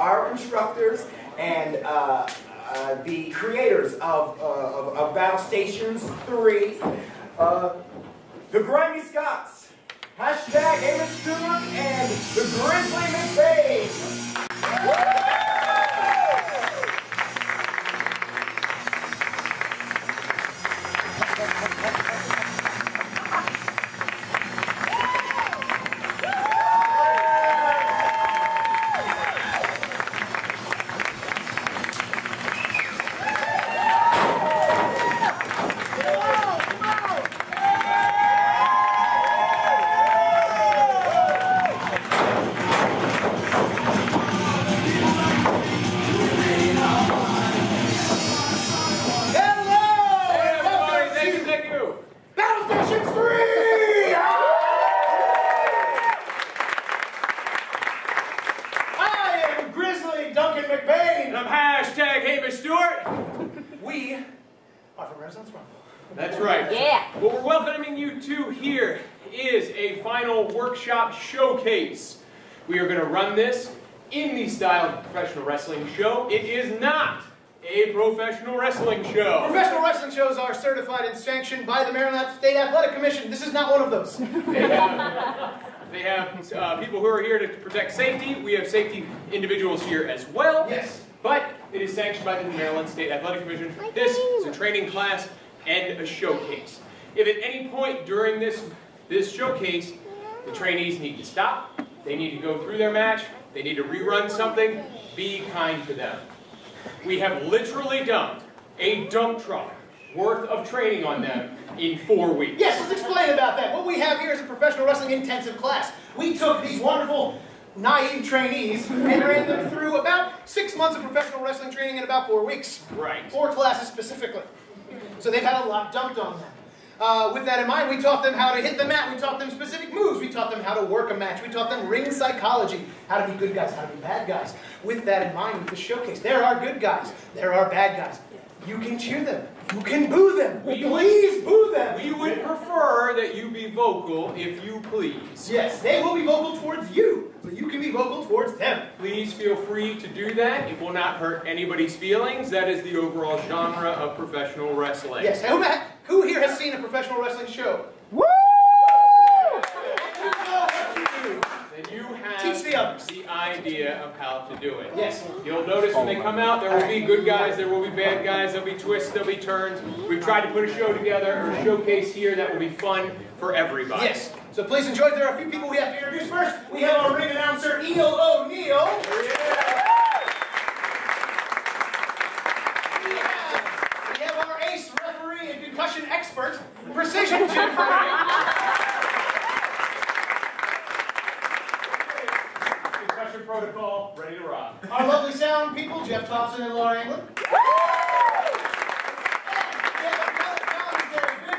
our instructors and the creators of Battle Stations 3, the Grimy Scots, hashtag Amos Stewart, and the Grizzly McBain. That's right. Yeah. What we're welcoming you to here is a final workshop showcase. We are going to run this in the style of a professional wrestling show. It is not a professional wrestling show. Professional wrestling shows are certified and sanctioned by the Maryland State Athletic Commission. This is not one of those. They have people who are here to protect safety. We have safety individuals here as well. Yes. But it is sanctioned by the Maryland State Athletic Commission. This is a training class and a showcase. If at any point during this showcase, the trainees need to stop, they need to go through their match, they need to rerun something, be kind to them. We have literally dumped a dump truck worth of training on them in 4 weeks. Yes, let's explain about that. What we have here is a professional wrestling intensive class. We took these wonderful, naive trainees and ran them through about 6 months of professional wrestling training in about 4 weeks. Right. 4 classes specifically. So they've had a lot dumped on them. With that in mind, we taught them how to hit the mat. We taught them specific moves. We taught them how to work a match. We taught them ring psychology, how to be good guys, how to be bad guys. With that in mind, with the showcase, there are good guys. There are bad guys. You can cheer them. You can boo them. Please boo them. We would prefer that you be vocal, if you please. Yes, they will be vocal towards you, so you can be vocal towards them. Please feel free to do that. It will not hurt anybody's feelings. That is the overall genre of professional wrestling. Yes, who here has seen a professional wrestling show? Woo! Then you have Teach the others. the idea of how to do it. Yes. You'll notice when they come out, there will be good guys, there will be bad guys, there'll be twists, there'll be turns. We've tried to put a show together, or a showcase here that will be fun for everybody. Yes. So please enjoy it. There are a few people we have to introduce first. We have our ring announcer, Eel O'Neill. We have our ace referee and concussion expert, Precision Jim Concussion protocol, ready to rock. Our lovely sound people, Jeff Thompson and Laura England. Big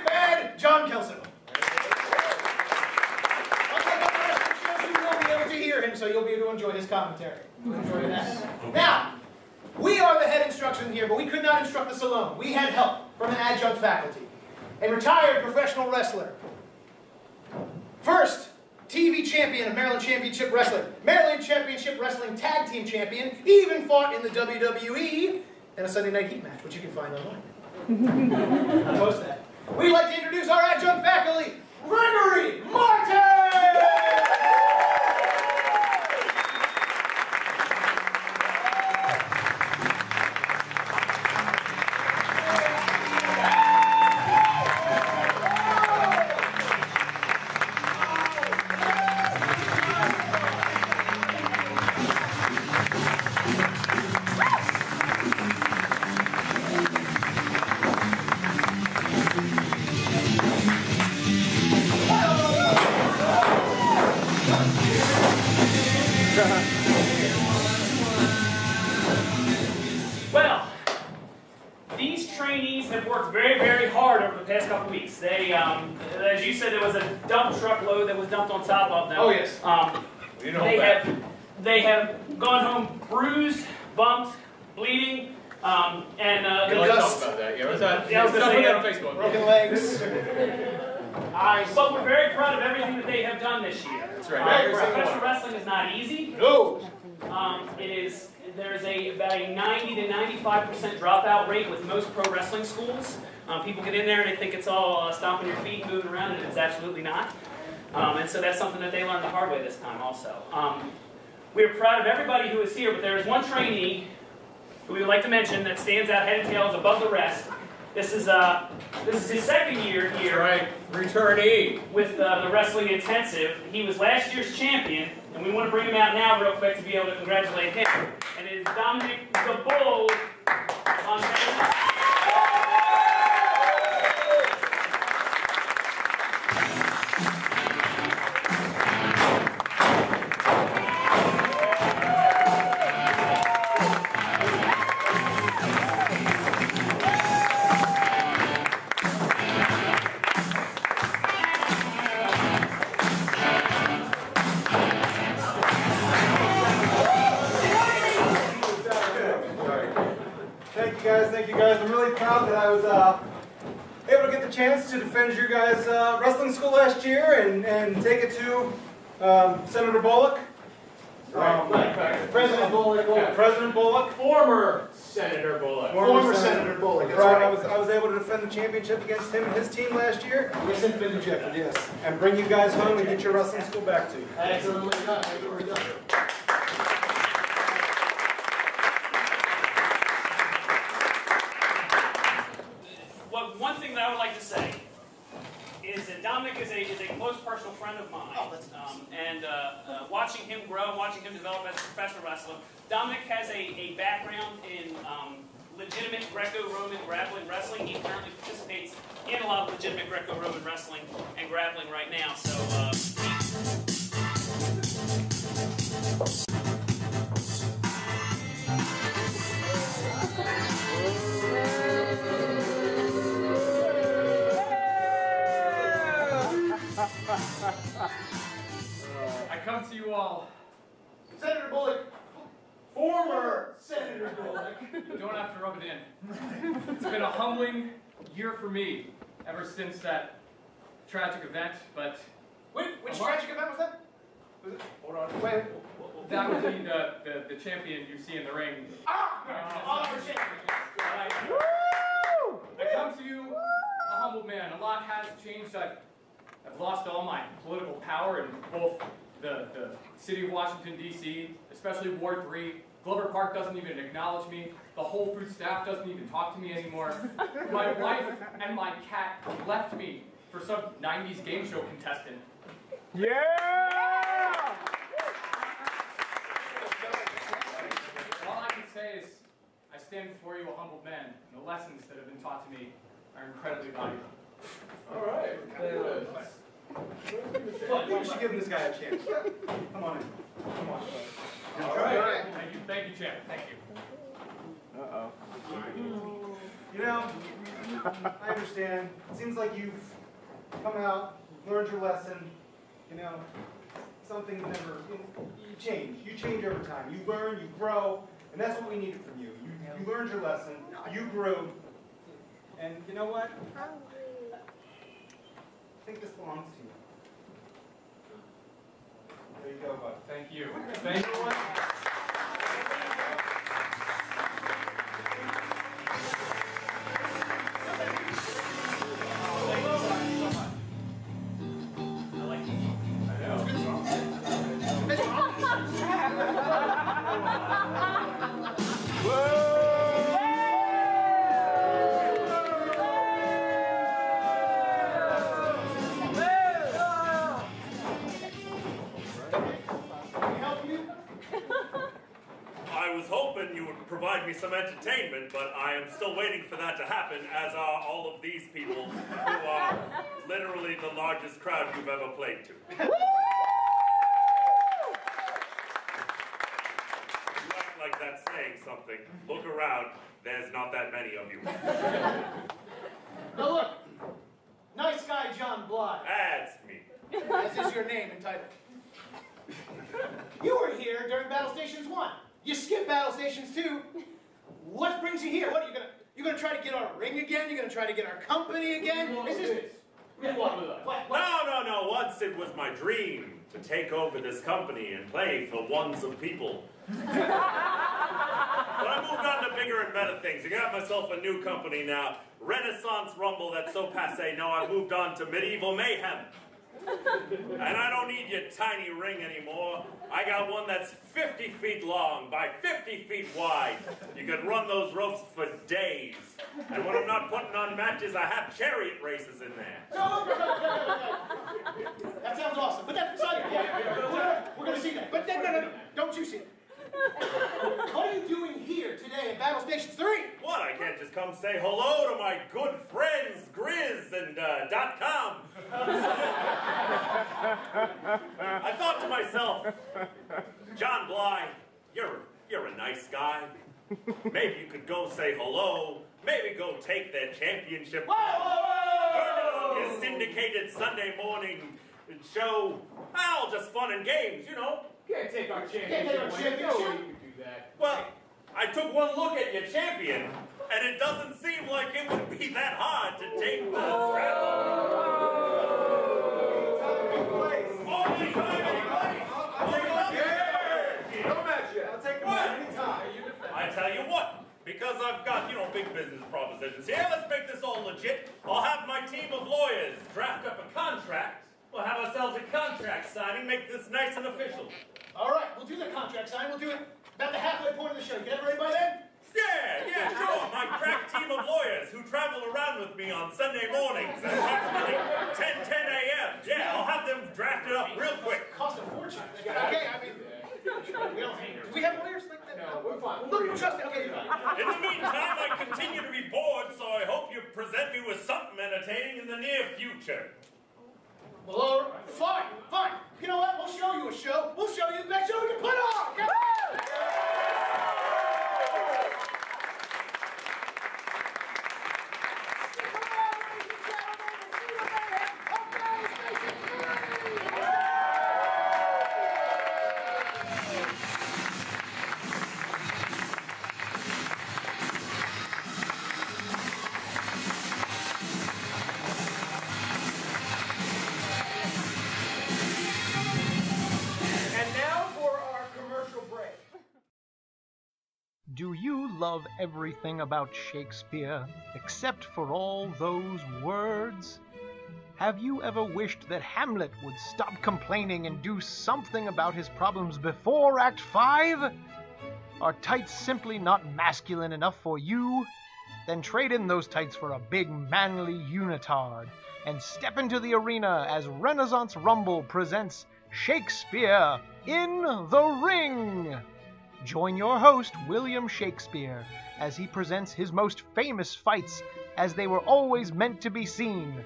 Bad, John Kelso. So you'll be able to enjoy his commentary. Enjoy that. Now, we are the head instruction here, but we could not instruct this alone. We had help from an adjunct faculty, a retired professional wrestler, first TV champion of Maryland Championship Wrestling, Maryland Championship Wrestling Tag Team Champion, even fought in the WWE, and a Sunday Night Heat match, which you can find online. I post that. We'd like to introduce our adjunct faculty, Gregory Martin! Well, these trainees have worked very, very hard over the past couple weeks. They, as you said, there was a dump truck load that was dumped on top of them. Oh yes. They have gone home bruised, bumped, bleeding, and Let's talk about that. Yeah, let's put that on Facebook. Broken legs. But we're very proud of everything that they have done this year. That's right. Professional wrestling is not easy. No. It is there's about a 90 to 95% dropout rate with most pro wrestling schools. People get in there and they think it's all stomping your feet and moving around, and it's absolutely not. And so that's something that they learned the hard way this time also. We are proud of everybody who is here, but there is one trainee who we would like to mention that stands out head and tails above the rest. This is his second year here. That's right, returnee. With the Wrestling Intensive. He was last year's champion, and we want to bring him out now real quick to be able to congratulate him. And it is Dominic the Bull on Thank you guys. I'm really proud that I was able to get the chance to defend your guys' wrestling school last year and take it to Senator Bullock. President Bullock. President Bullock. Former Senator Bullock. Former Senator Bullock. That's Right. right. I was able to defend the championship against him and his team last year. Yes, it's been rejected. Yes. And bring you guys home and get your wrestling school back to you. Excellently done. Excellently done. One thing that I would like to say is that Dominic is a close personal friend of mine. Oh, that's nice. And watching him grow and watching him develop as a professional wrestler, Dominic has a background in legitimate Greco-Roman grappling wrestling. He currently participates in a lot of legitimate Greco-Roman wrestling and grappling right now. So. I come to you all. Senator Bullock. Former Senator Bullock. You don't have to rub it in. It's been a humbling year for me ever since that tragic event, but Wait, which tragic event was that? Hold on. Wait. that would be the champion you see in the ring. Oh, for shit. I come to you a humble man. A lot has changed. I've lost all my political power in both the city of Washington, D.C., especially Ward 3. Glover Park doesn't even acknowledge me. The Whole Foods staff doesn't even talk to me anymore. My wife and my cat left me for some 90s game show contestant. Yeah! All I can say is I stand before you a humble man, and the lessons that have been taught to me are incredibly valuable. All right. We should give this guy a chance. Come on in. Come on. All right. Thank you, champ. Thank you. Uh-oh. You know, I understand. It seems like you've come out, learned your lesson. You know, something never. You change. You change over time. You learn. You grow, and that's what we needed from you. You learned your lesson. You grew, and you know what? I think this belongs to you. There you go, bud. Thank you. Thank you. I was hoping you would provide me some entertainment, but I am still waiting for that to happen, as are all of these people who are literally the largest crowd you've ever played to. You act like that's saying something. Look around. There's not that many of you. Now look, nice guy John Bly. That's me. This is your name and title. You were here during Battle Stations 1. You skipped Battle Stations 2. What brings you here? What are you gonna try to get our ring again? You're gonna try to get our company again? Is this what? No. Once it was my dream to take over this company and play for ones of people. But I moved on to bigger and better things. I got myself a new company now. Renaissance Rumble, that's so passe. No, I moved on to Medieval Mayhem. And I don't need your tiny ring anymore. I got one that's 50 feet long by 50 feet wide. You could run those ropes for days. And when I'm not putting on matches, I have chariot races in there. No. That sounds awesome. But that's exciting. Yeah, we're going to see that. But no. Don't you see it. What are you doing here today at Battle Station 3? What? I can't just come say hello to my good friends, Grizz and .com. I thought to myself, John Bly, you're a nice guy. Maybe you could go say hello. Maybe go take their championship. Whoa! Burn it on your syndicated Sunday morning show. All just fun and games, you know. Can't take our Can't take championship. our away. championship. No way you can do that. Well, I took one look at your champion, and it doesn't seem like it would be that hard to take the strap off. Only time and place. No match yet. I'll take him What? anytime. I tell you what, because I've got, big business propositions here, let's make this all legit. I'll have my team of lawyers draft up a contract. We'll have ourselves a contract signing, make this nice and official. All right, we'll do the contract sign. We'll do it about the halfway point of the show. You get it ready by then? Yeah, sure. My crack team of lawyers who travel around with me on Sunday mornings at approximately 10 a.m. Yeah, I'll have them drafted up real quick. Cost a fortune. Okay, I mean, do we have lawyers like that? No, we're fine. Look, trust me. Okay. In the meantime, I continue to be bored, so I hope you present me with something entertaining in the near future. Well, all right. Fine. You know what? We'll show you a show. We'll show you the best show we can put on. Come on! Do you love everything about Shakespeare except for all those words? Have you ever wished that Hamlet would stop complaining and do something about his problems before Act 5? Are tights simply not masculine enough for you? Then trade in those tights for a big manly unitard and step into the arena as Renaissance Rumble presents Shakespeare in the Ring. Join your host, William Shakespeare, as he presents his most famous fights as they were always meant to be seen,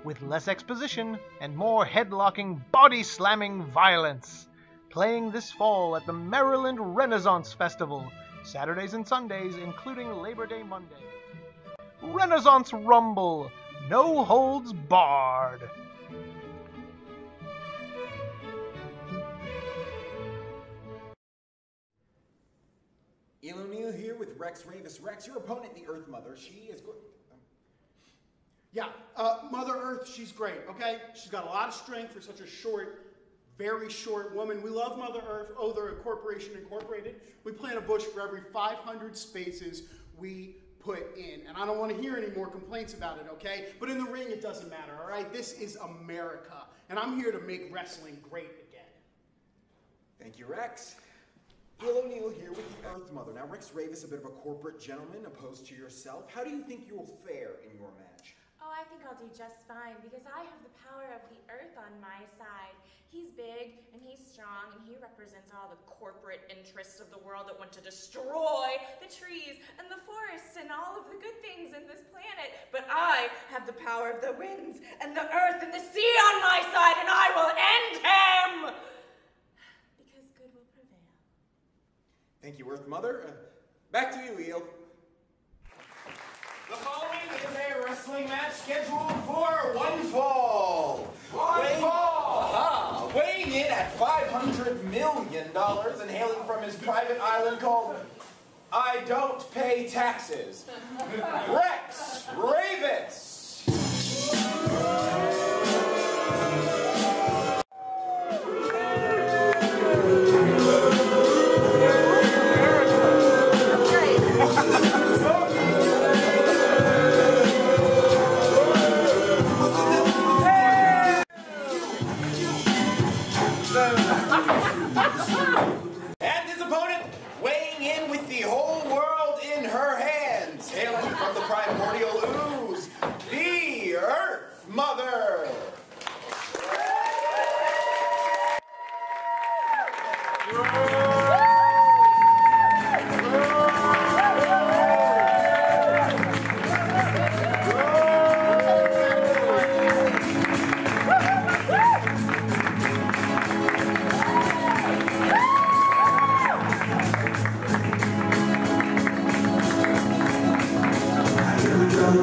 with less exposition and more head-locking, body-slamming violence. Playing this fall at the Maryland Renaissance Festival, Saturdays and Sundays, including Labor Day Monday. Renaissance Rumble, no holds barred. Ian O'Neill here with Rex Ravis. Rex, your opponent, the Earth Mother, she is good. Yeah, Mother Earth, she's great, okay? She's got a lot of strength for such a short, very short woman. We love Mother Earth. Oh, they're a corporation incorporated. We plant a bush for every 500 spaces we put in. And I don't want to hear any more complaints about it, okay? But in the ring, it doesn't matter, all right? This is America. And I'm here to make wrestling great again. Thank you, Rex. Ian O'Neill here with the Earth Mother. Now, Rex Ravis, a bit of a corporate gentleman opposed to yourself. How do you think you will fare in your match? Oh, I think I'll do just fine because I have the power of the earth on my side. He's big and he's strong and he represents all the corporate interests of the world that want to destroy the trees and the forests and all of the good things in this planet. But I have the power of the winds and the earth and the sea on my side and I will end him! Because good will prevail. Thank you, Earth Mother. Back to you, Eel. The following is a wrestling match scheduled for one fall. Weighing in at $500 million and hailing from his private island called I Don't Pay Taxes, Rex Ravis. But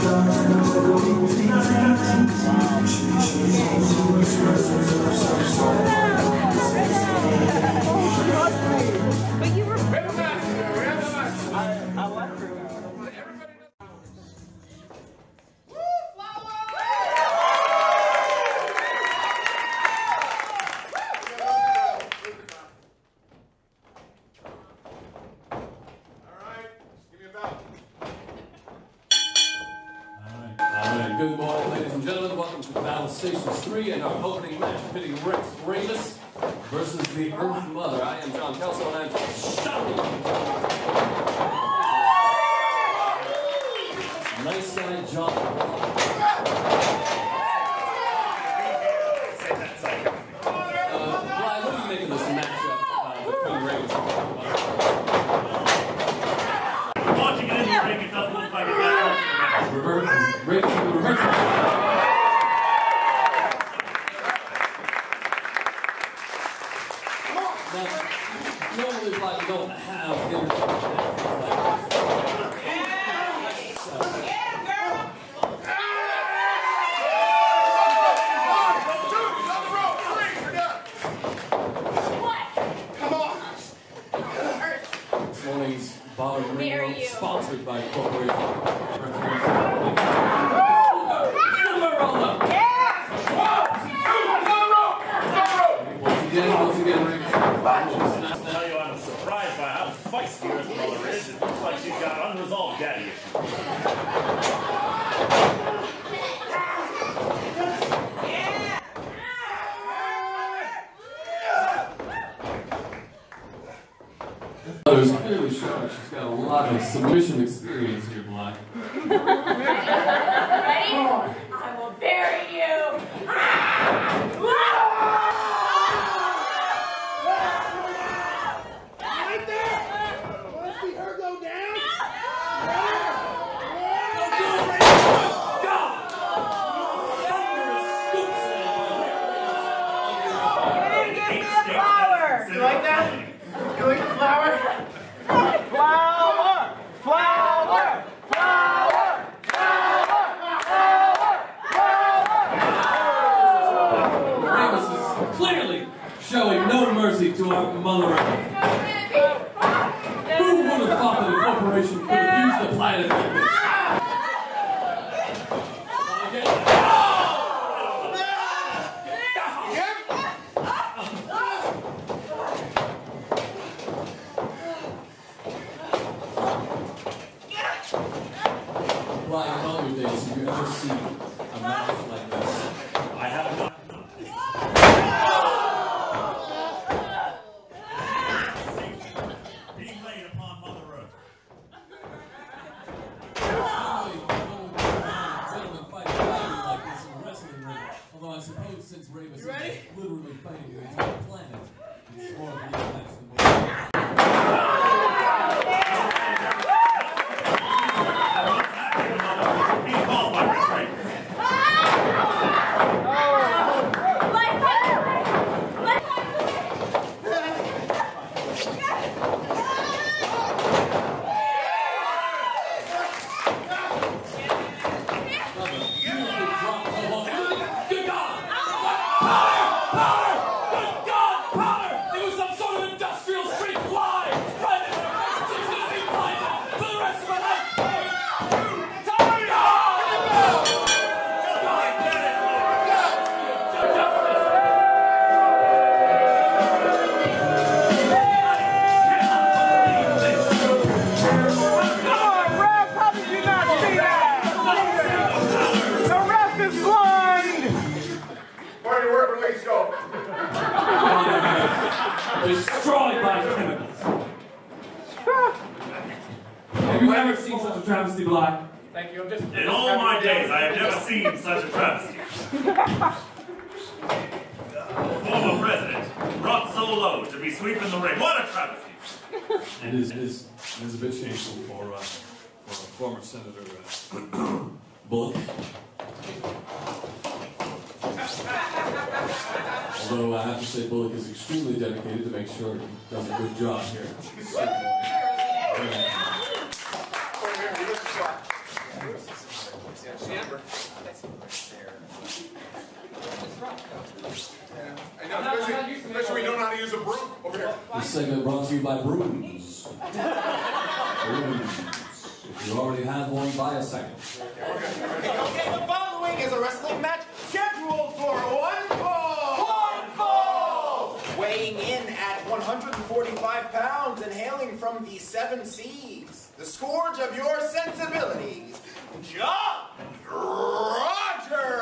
you were. Good morning, ladies and gentlemen. Welcome to Battle Stations 3 and our opening match pitting Rex Ravis versus the Earth Mother. I am John Kelso and I'm shocking. Nice guy, John. Brian, what do you make of this matchup between Ravis and Earth Mother? Watching it in the ring, it doesn't look like it's that Reverse. Normally, like, you don't have This morning's Bottom Ring Rope, sponsored by Corporation. Once again, Ring. I tell you, I'm surprised by how feisty Earth Mother is. It looks like she's got unresolved daddy issues. Mother's clearly showing she's got a lot of submission experience here, Black. Ready? I will bury you! Right there! Want to see her go down? You like that? You like the flower? Flower! Flower! Flower! Ravis is clearly showing no mercy to our Mother Earth. Who would have thought that a corporation could abuse the planet like this? Brian, in all your days, have you ever seen a mouth like this? I have not. Being laid upon Mother Earth. Normally, gentlemen fight badly like this in a wrestling ring. Although I suppose since Ravis is literally fighting the entire planet, it's more of an even match than what. Being called by restraint. Good God! Power! Good God! Power! It was some sort of industrial street fly! Right in her face! She's gonna be blinded for the rest of her life! Destroyed by chemicals. Have you ever seen such a travesty, Black? Thank you. I'm just. In all my days, I have never seen such a travesty. Former president brought so low to be sweeping the ring. What a travesty! It is a bit shameful for former Senator Bullock. Although I have to say Bullock is extremely dedicated to make sure he does a good job here. to you by Brooms. Brooms. If you already have one, buy a second. Okay, the following is a wrestling match scheduled for one fall. One fall! Weighing in at 145 pounds and hailing from the 7 Seas, the scourge of your sensibilities, John Roger!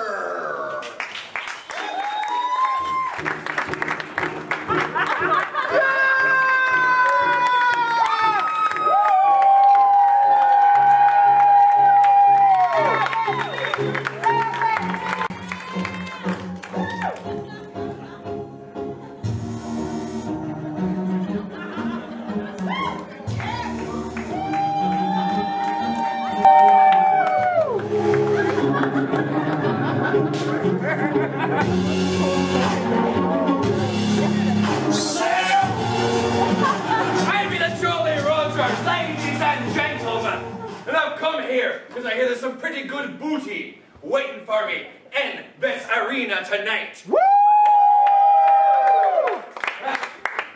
Because I hear there's some pretty good booty waiting for me in this arena tonight. Woo!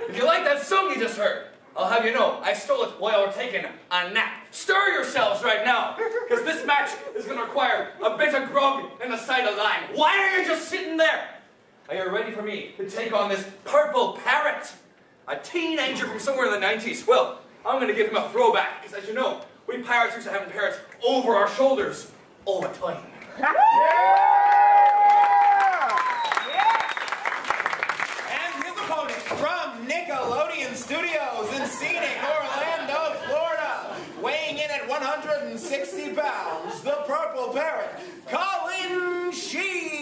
If you like that song you just heard, I'll have you know I stole it while we're taking a nap. Stir yourselves right now, because this match is going to require a bit of grog and a side of lime. Why are you just sitting there? Are you ready for me to take on this purple parrot? A teenager from somewhere in the 90s. Well, I'm going to give him a throwback, because as you know, we pirates used to have parrots over our shoulders all the time. Yeah! And his opponent from Nickelodeon Studios in scenic Orlando, Florida, weighing in at 160 pounds, the purple parrot, Colin Sheen.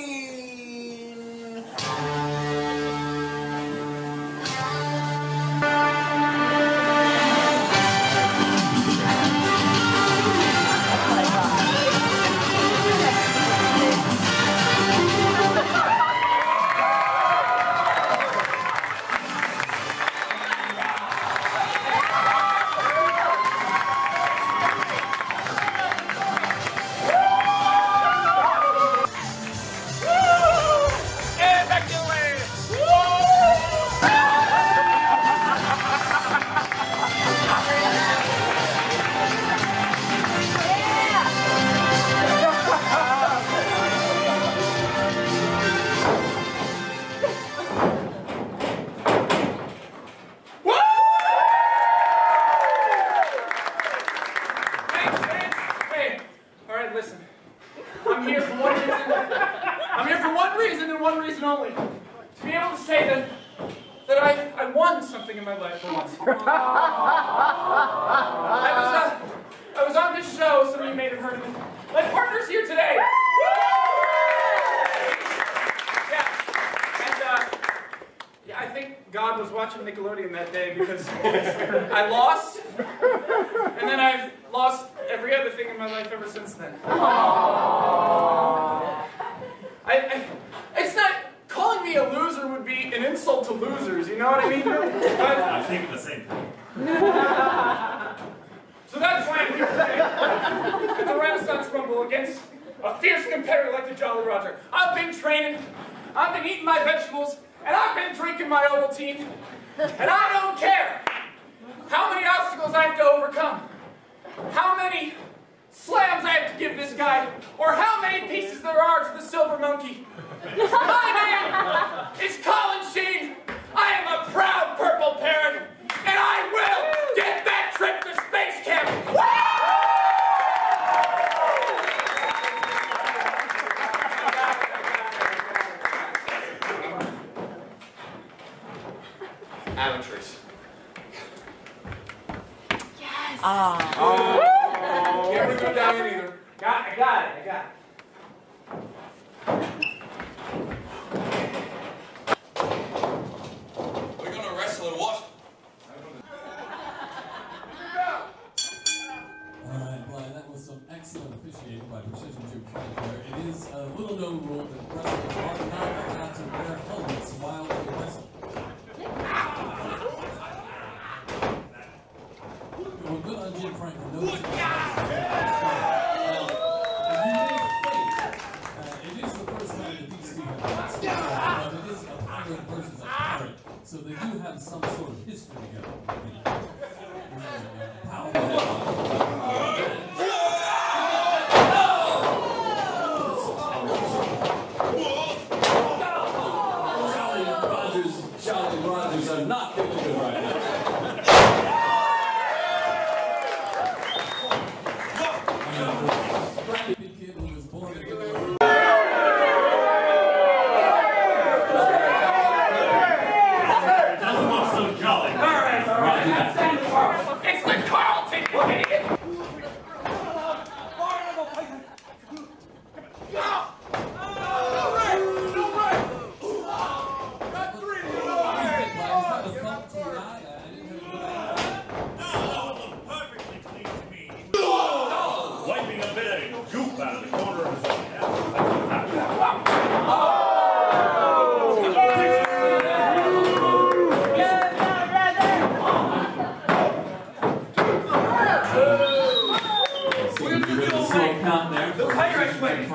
I was on this show, some of you may have heard of it. My partner's here today. Yeah, I think God was watching Nickelodeon that day because I lost, and then I've lost every other thing in my life ever since then. It's not, calling me a loser would be an insult to losers, you know what I mean? I was thinking the same thing. So that's why I'm here today at the Renaissance Rumble against a fierce competitor like the Jolly Roger. I've been training, I've been eating my vegetables, and I've been drinking my Ovaltine, and I don't care how many obstacles I have to overcome, how many slams I have to give this guy, or how many pieces there are to the silver monkey. My name is Colin Sheen. I am a proud purple parrot, and I will get that trip to space camp. Amateurs. Yes. Oh. Can't we go down either? I got it. We're gonna wrestle or what? Alright, Brian, that was some excellent officiating by Precision Jim Frank there. It is a little known rule that wrestlers are not allowed to wear helmets while they wrestle. Well, good on Jim Frank for noticing that. It is the first time that these two have wrestled, but it is a pirate versus a pirate, so they do have some sort of history together. It's the Carlton, you idiot! Wiping a bit of goop out of the corner of his eye. The Pirates win!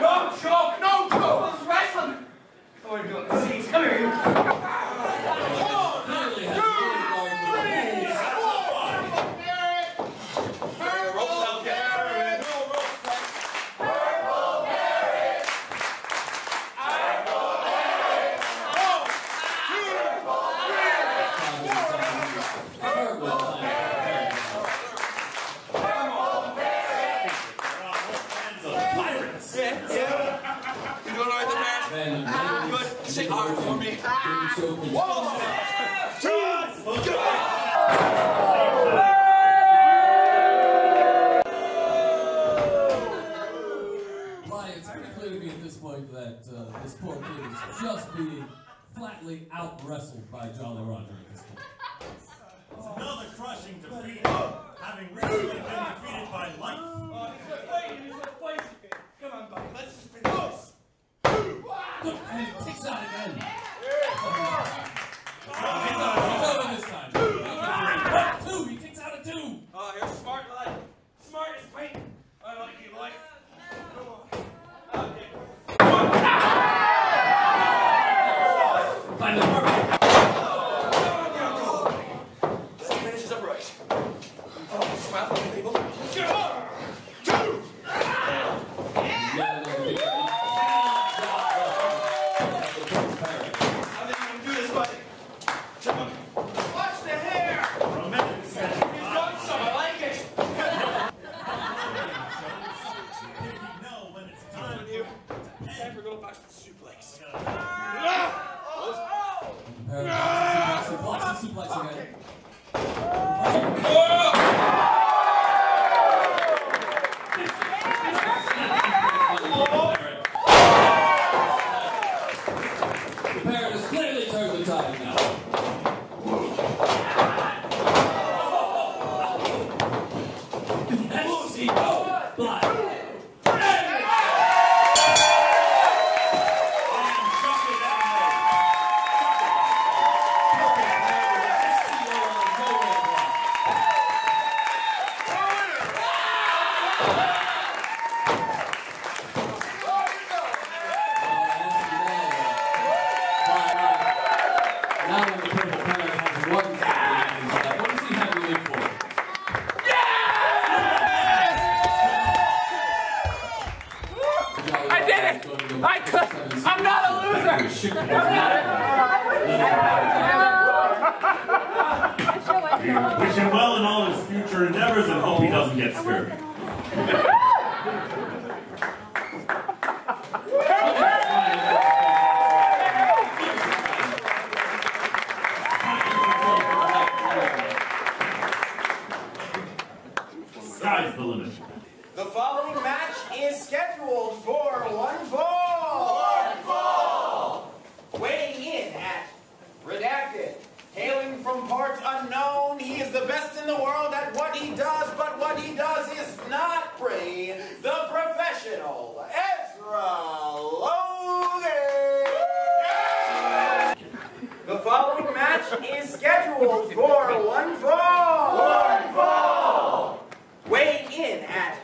No choke! No choke! Let's wrestling! What are you doing? Seize. Come here, you. Say R for me. It's pretty clear to me at this point that this poor kid is just being flatly out-wrestled by Jolly Roger at this point. It's another crushing defeat, having recently been defeated by life. Come on, buddy. Let's just finish this. Look, and he kicks out again. He's over this time. Two. He kicks out a two. Oh, you're smart, lad. Smart as paint. I like you, like. Come on. Okay. Finally, perfect. Let's finish this up right. Oh, smile for me, people. Watch the hair! Romantic setting. You've done some. I like it. Know when it's time Time for a little Boston suplex. Suplex again. The pair has clearly turned the tide now. I'm not a loser! We wish him well in all his future endeavors and hope he doesn't get scurvy. Sky's the limit. The following match is scheduled for one fall. One fall. Weighing in at Redacted, hailing from parts unknown, he is the best in the world at what he does, but what he does is not pretty. The professional, Ezra Logan. The following match is scheduled for one fall. One fall. Weighing in at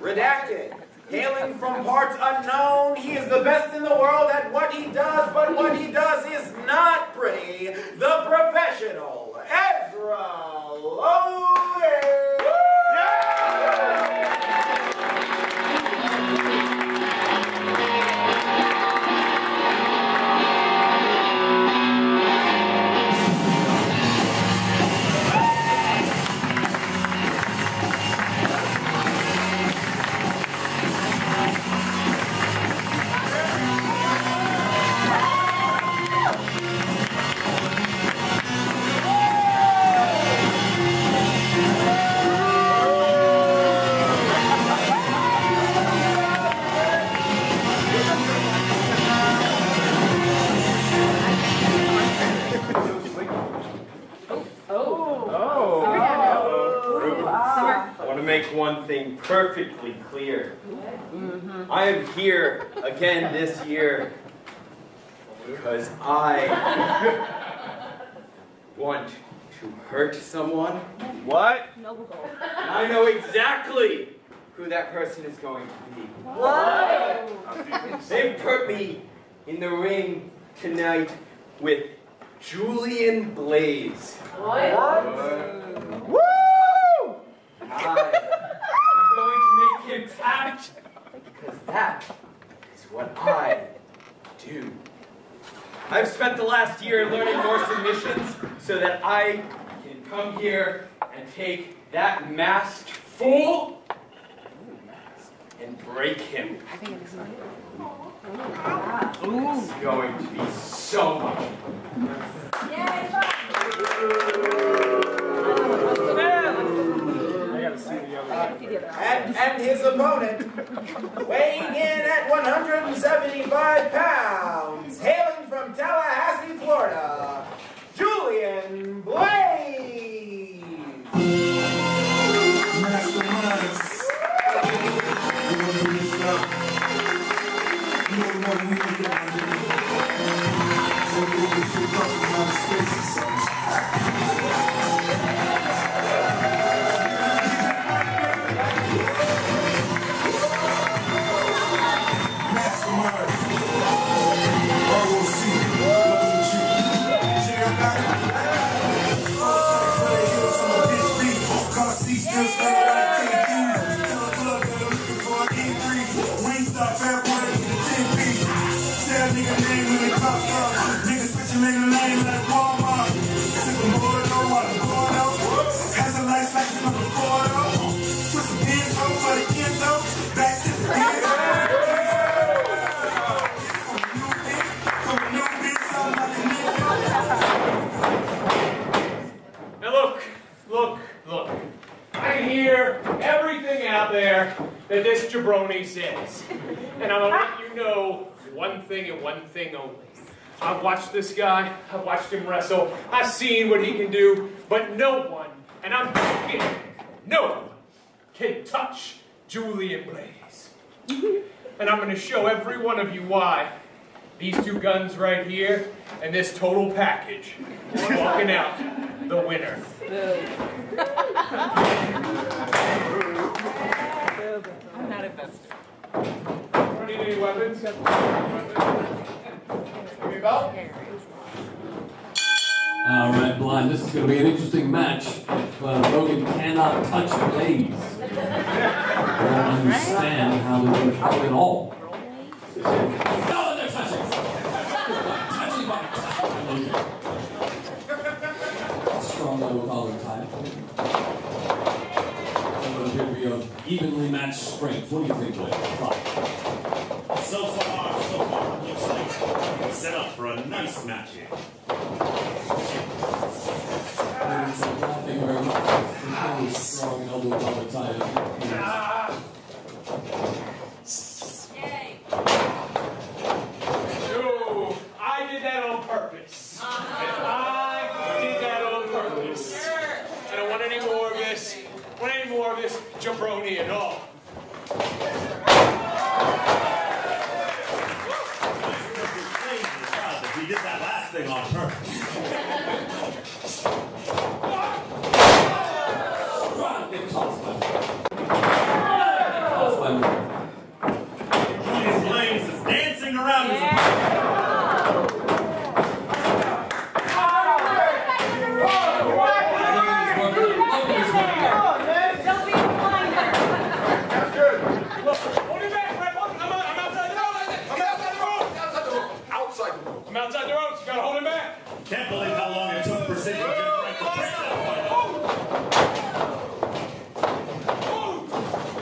Redacted, hailing from parts unknown, he is the best in the world at what he does, but what he does is not pretty. The professional, Ezra Logan. make one thing perfectly clear. I am here again this year because I want to hurt someone. What? And I know exactly who that person is going to be. What? They've put me in the ring tonight with Julian Blaze. What? Woo! I'm going to make him tap because that is what I do. I've spent the last year learning more submissions so that I can come here and take that masked fool and break him. It's going to be so much fun. And his opponent, weighing in at 175 pounds, hailing from Tallahassee, Florida, Julian Blaze. Look. I hear everything out there that this jabroni says. And I'm going to let you know one thing and one thing only. I've watched this guy. I've watched him wrestle. I've seen what he can do. But no one, and I'm talking, no one can touch Julian Blaze. And I'm going to show every one of you why. These two guns right here and this total package is walking out the winner. I'm not invested. Need any weapons? Give me a belt. All right, Blind, this is going to be an interesting match if Logan cannot touch Blaze. I don't understand how they're going to fight at all. No, they're touching! Touching by strong little collar tie. Going to be of evenly matched strength. What do you think, Blake? So far, looks like we're set up for a nice match here. Thank you very much. Strong elbow collar tie. I did that on purpose. I did that on purpose. I don't want any more of this. I don't want any more of this jabroni at all. We did that last thing on purpose. Julian Blaze is dancing around his I'm outside the ropes. You gotta hold him back. Can't believe how long it took Precision Jim Frank to break that fight up.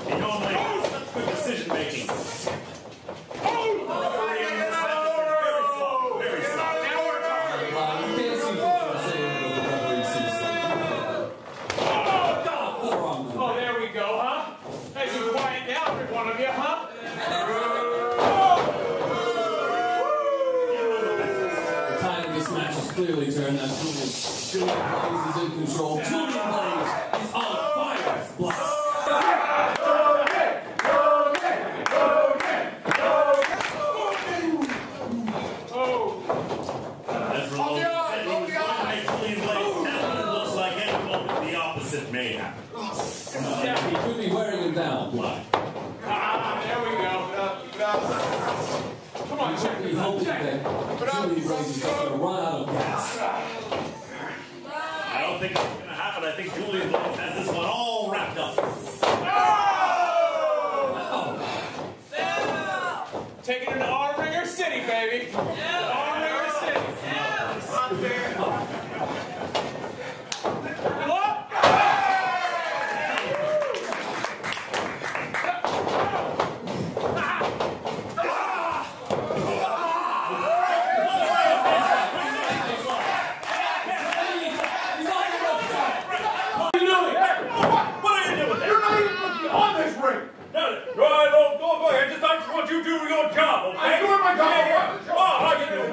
He normally has such good decision making. The referee in this match has been very slow. Very slow. Now we're talking. You can't see what I'm saying, but the referee sees something. Oh, there we go, huh? Nice and quiet now, every one of you, huh? Clearly turned that Julian Blaze is in control. Julian Blaze is on fire. Blaze. opposite may happen. You could be wearing him down, Bly. There we go. Come on, check Be hoping that Julie Blaze is going to run out of gas. I don't think it's going to happen. I think Julian Blaze has this one all wrapped up. Taking it to R-Ringer City, baby. R-Ringer City. Not fair. You do your job, okay? I'm doing my job. Oh, how you doing?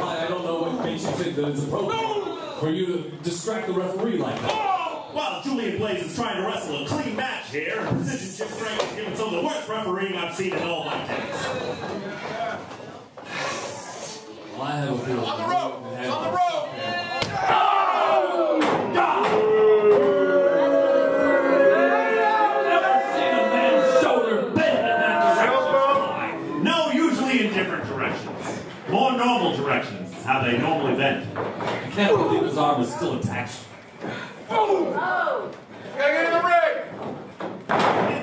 I don't know what makes you think that it's appropriate for you to distract the referee like that. Well, Julian Blaze is trying to wrestle a clean match here. Precision Jim Frank is giving some of the worst refereeing I've seen in all my days. Well, I have a feeling. On the road! It's on the road! Never seen a man's shoulder bend in that direction. No, usually in different directions. More normal directions is how they normally bend. I can't believe his arm is still attached. Oh! Gotta get in the ring!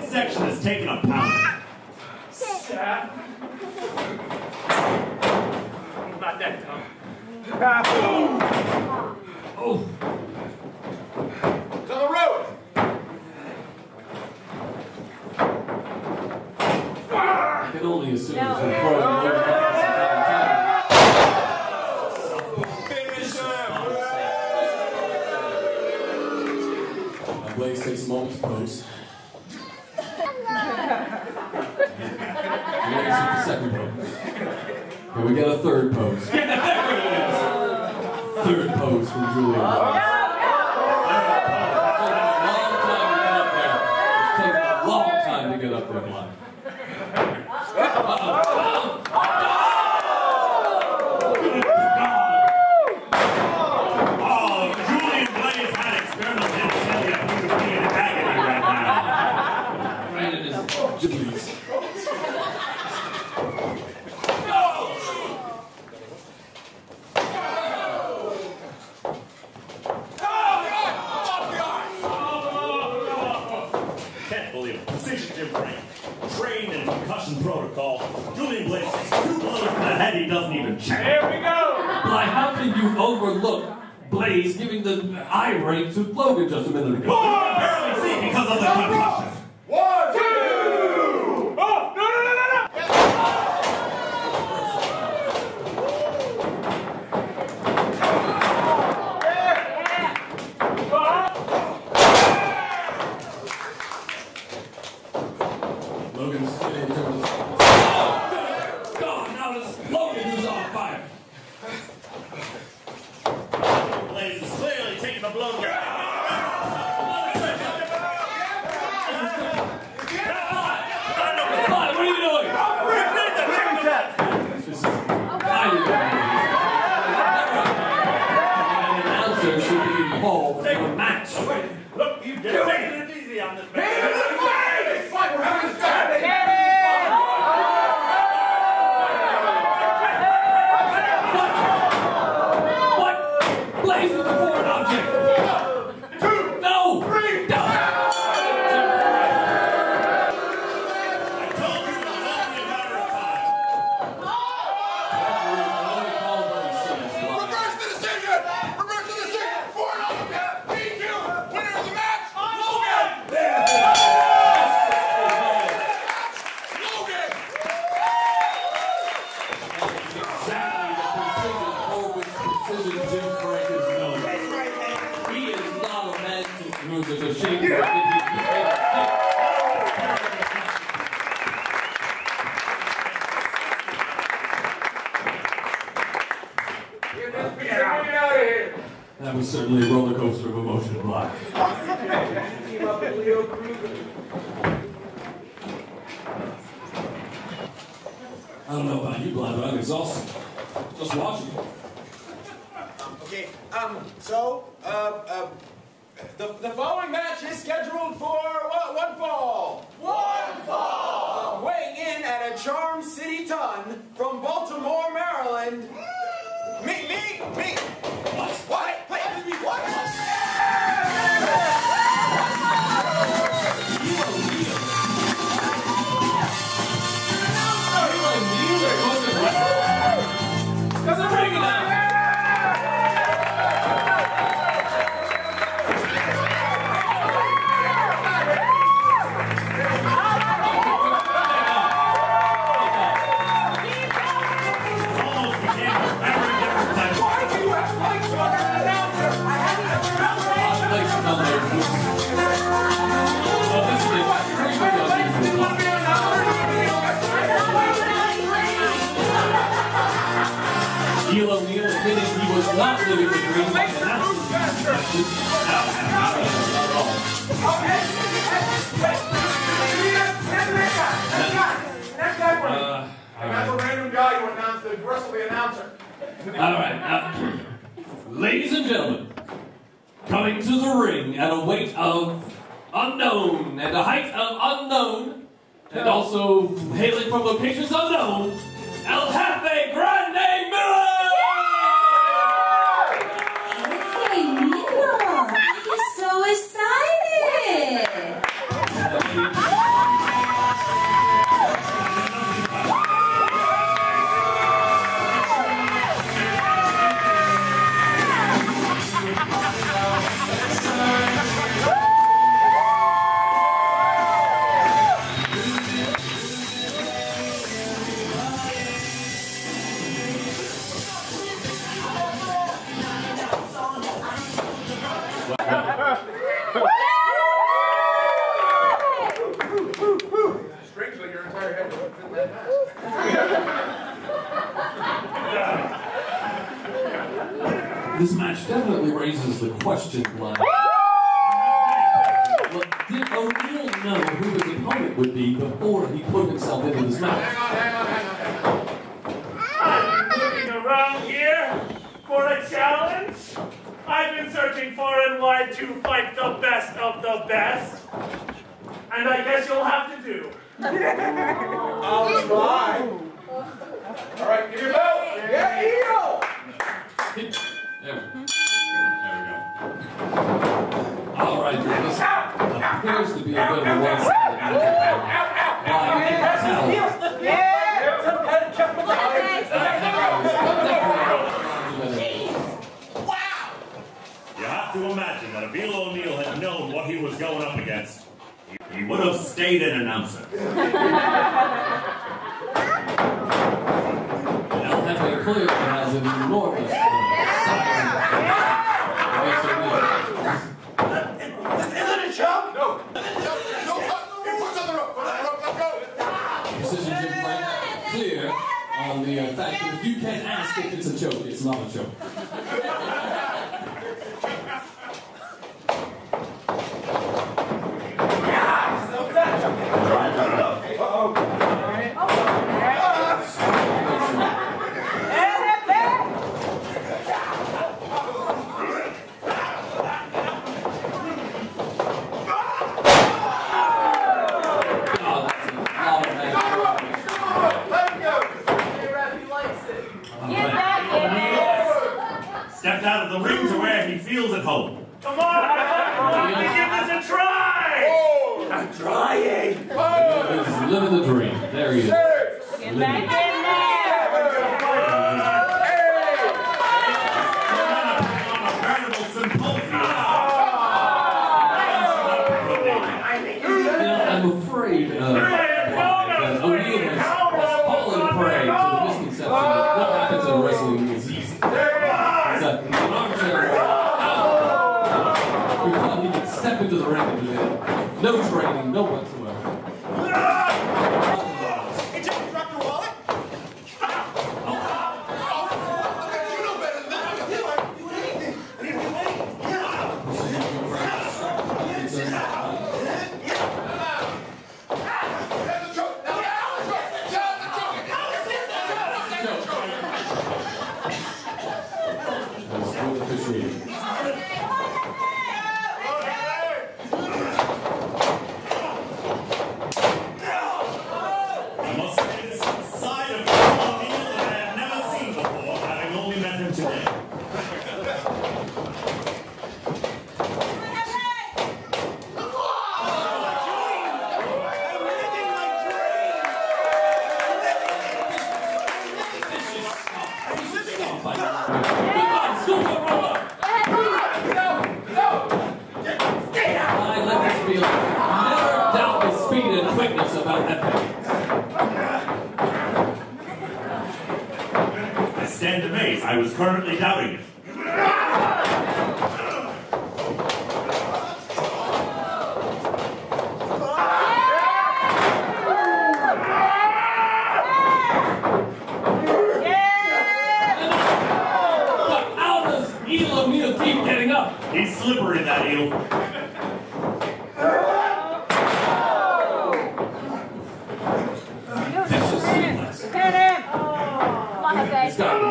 This section has taken a pound. Not that dumb. Oh! It's on the road! I can only assume it's been thrown Blaze takes a moment to pose. We got the second pose. And we got a third pose. Third pose from Julian. Long time to get up there, Bly. Julian Blaze had external genitalia. He would be in agony right now. Right in his Julius. Can't believe it. Precision Jim Frank, trained in concussion protocol. Julian Blaze takes 2 blows to the head he doesn't even check. Here we go. Bly, how can you overlook Blaze giving the eye rape to Logan just a minute ago? Barely see because of the concussion. 1, 2! Oh, no. Logan's sitting there with God, now it's Logan who's on fire. Blaze is clearly taking a blow. Bly, what are you doing? This is an announcer should be involved in a match. Look, you did taking it easy on this man. It's like we're having a stand! What? Blaze is a foreign object. 2! No! 3! No! I told you it was only a matter of time. Reverse the decision! Reverse the decision! For an ultimate DQ! Winner of the match, Logan! Logan! Exactly the precision for which Precision Jim Frank is known. He is not a man who's a shame. Get out of here! That was certainly a roller coaster of emotion, Bly. up with Leo Kruger. I don't know about you, Blind, but I'm exhausted. Just watching. Okay, the following match is scheduled for one fall. One fall! Weighing in at a Charm City ton from Baltimore, Maryland. Me. What? What? Wait, what? Doesn't bring it out. Shaquille O'Neal admitted he was not living the dream by announcing That's a random guy who announced the wrestle the announcer. Alright, ladies and gentlemen, coming to the ring at a weight of unknown and a height of unknown, and also hailing from locations unknown, El Jefe Grande Miller! Hey, Miller! He's so excited! Strangely, your entire head would fit in that mask. This match definitely raises the question, Blind. Well, did O'Neal know who his opponent would be before he put himself into this match? I'm looking around here for a challenge. I've been searching far and wide to fight the best of the best. And I guess you'll have to do. I'll try. All right, give your belt. Yeah, heel. There we go. All right, this appears to be a bit of a one-sided match. You have to imagine that if Elo O'Neal had known what he was going up against, he would have stayed an announcer. El Jefe clearly has an enormous size. Isn't it a jump? No. No, foot's on the rope. Let's go. Precision Jim Frank clear on the fact that if you can't ask if it's a joke, it's not a joke. Stepped out of the ring to where he feels at home. Come on, give this a try! I'm trying! He's living the dream. There he is. Living it. I'm afraid that O'Neal has fallen prey to the misconception that what happens in wrestling is easy. It's an armchair. We thought he could step into the ring and do that. No training, no whatsoever. Hey, Jim, you dropped your wallet? You know better than that. I feel like I do anything. I need to be late. Yeah. be like, never doubt the speed and quickness of our heavyweights. I stand amazed. I was currently doubting it. Keep getting up. He's slippery, that eel. Hit him! Come on, Jose. He's got it.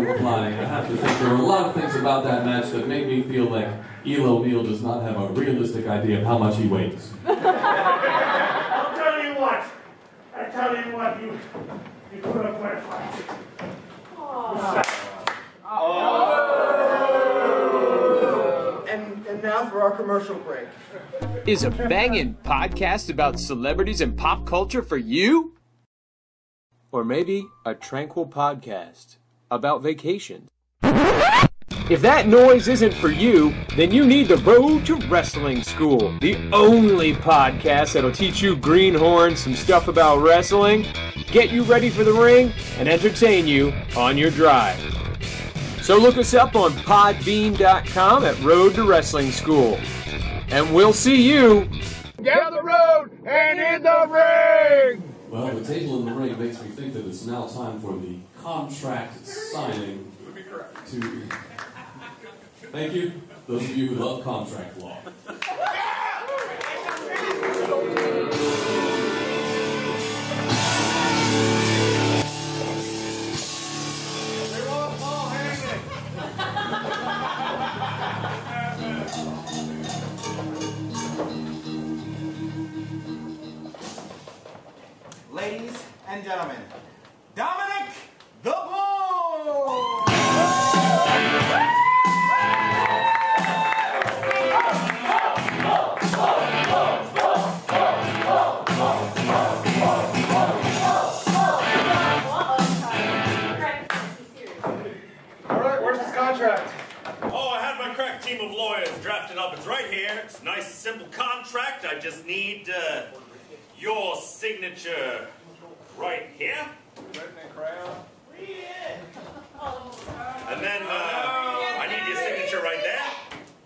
Replying, I have to think there were a lot of things about that match that made me feel like Eel O'Neill does not have a realistic idea of how much he weighs. I'll tell you what. You put up quite a fight. And now for our commercial break. Is a banging podcast about celebrities and pop culture for you? Or maybe a tranquil podcast about vacations. If that noise isn't for you, then you need the Road to Wrestling School, the only podcast that'll teach you greenhorn some stuff about wrestling, get you ready for the ring, and entertain you on your drive. So look us up on podbean.com at Road to Wrestling School. And we'll see you down the road and in the ring! Well, the table in the ring makes me think that it's now time for the contract signing. To thank you, those of you who love contract law. Ladies and gentlemen, Dominic the Bull! Alright, where's this contract? Oh, I had my crack team of lawyers drafted up. It's right here. It's a nice, simple contract. I just need your signature right here. And then I need your signature right there.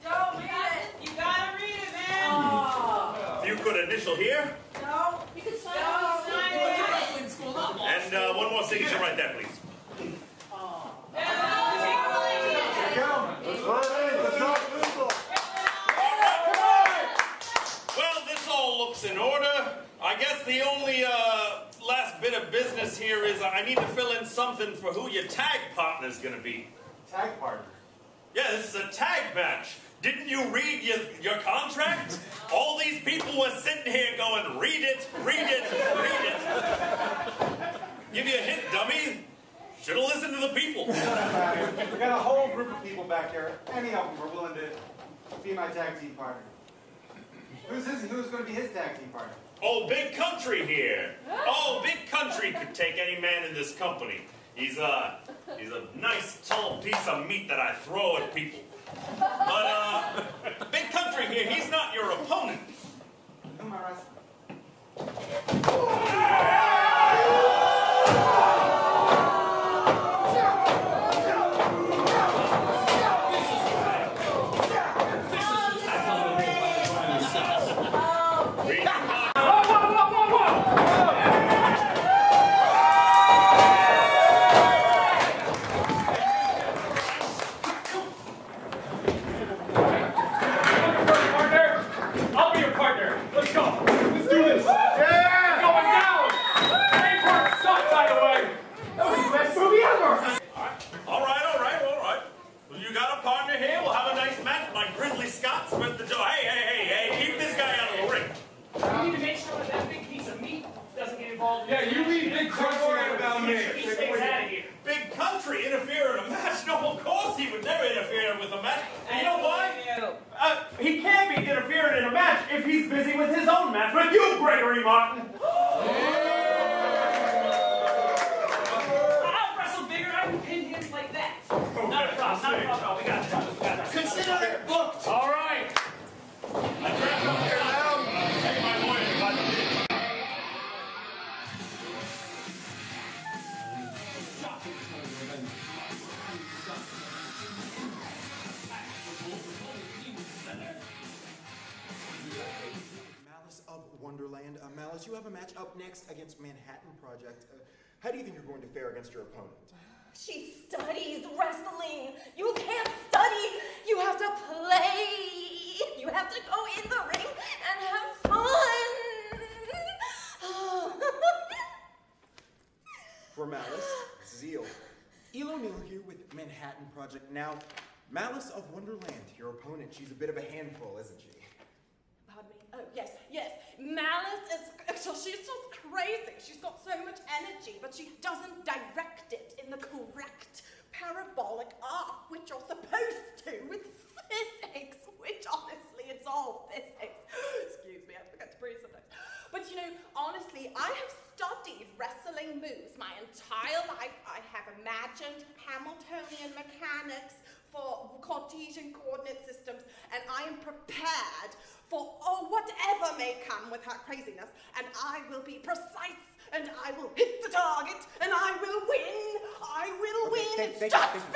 Don't read it. You gotta read it, man. If you could initial here. No, you can sign it. And one more signature right there, please. Well, this all looks in order. I guess the only last bit of business here is I need to fill in something for who your tag partner's gonna be. Tag partner. Yeah, this is a tag match. Didn't you read your contract? All these people were sitting here going, read it, read it, read it. Give you a hint, dummy. Should've listened to the people. We got a whole group of people back here. Any of them are willing to be my tag team partner. Who's going to be his tag team partner? Oh, Big Country here. Oh, Big Country could take any man in this company. He's a nice tall piece of meat that I throw at people. But Big Country here, he's not your opponent. Who am I wrestling? I'll be your partner. Let's go. Let's do this. Yeah. Going down. Martin. I'll wrestle bigger. I can pin him like that. Not a problem. Not a problem. We got this. We got this. Consider it booked. All right. I drag up here now. Take my voice, but Malice of Wonderland. Malice, you have a match up next against Manhattan Project. How do you think you're going to fare against your opponent? She studies wrestling. You can't study. You have to play. You have to go in the ring and have fun. For Malice, Zeal. Elo Neal here with Manhattan Project. Now, Malice of Wonderland, your opponent, she's a bit of a handful, isn't she? Pardon me. Oh, yes, yes. Malice is, she's just crazy. She's got so much energy, but she doesn't direct it in the correct parabolic arc, which you're supposed to with physics, which honestly, it's all physics. Excuse me, I forget to breathe sometimes. But you know, honestly, I have studied wrestling moves my entire life. I have imagined Hamiltonian mechanics for Cartesian coordinate systems, and I am prepared for whatever may come with her craziness, and I will be precise, and I will hit the target, and I will win. I will win. It's just physics.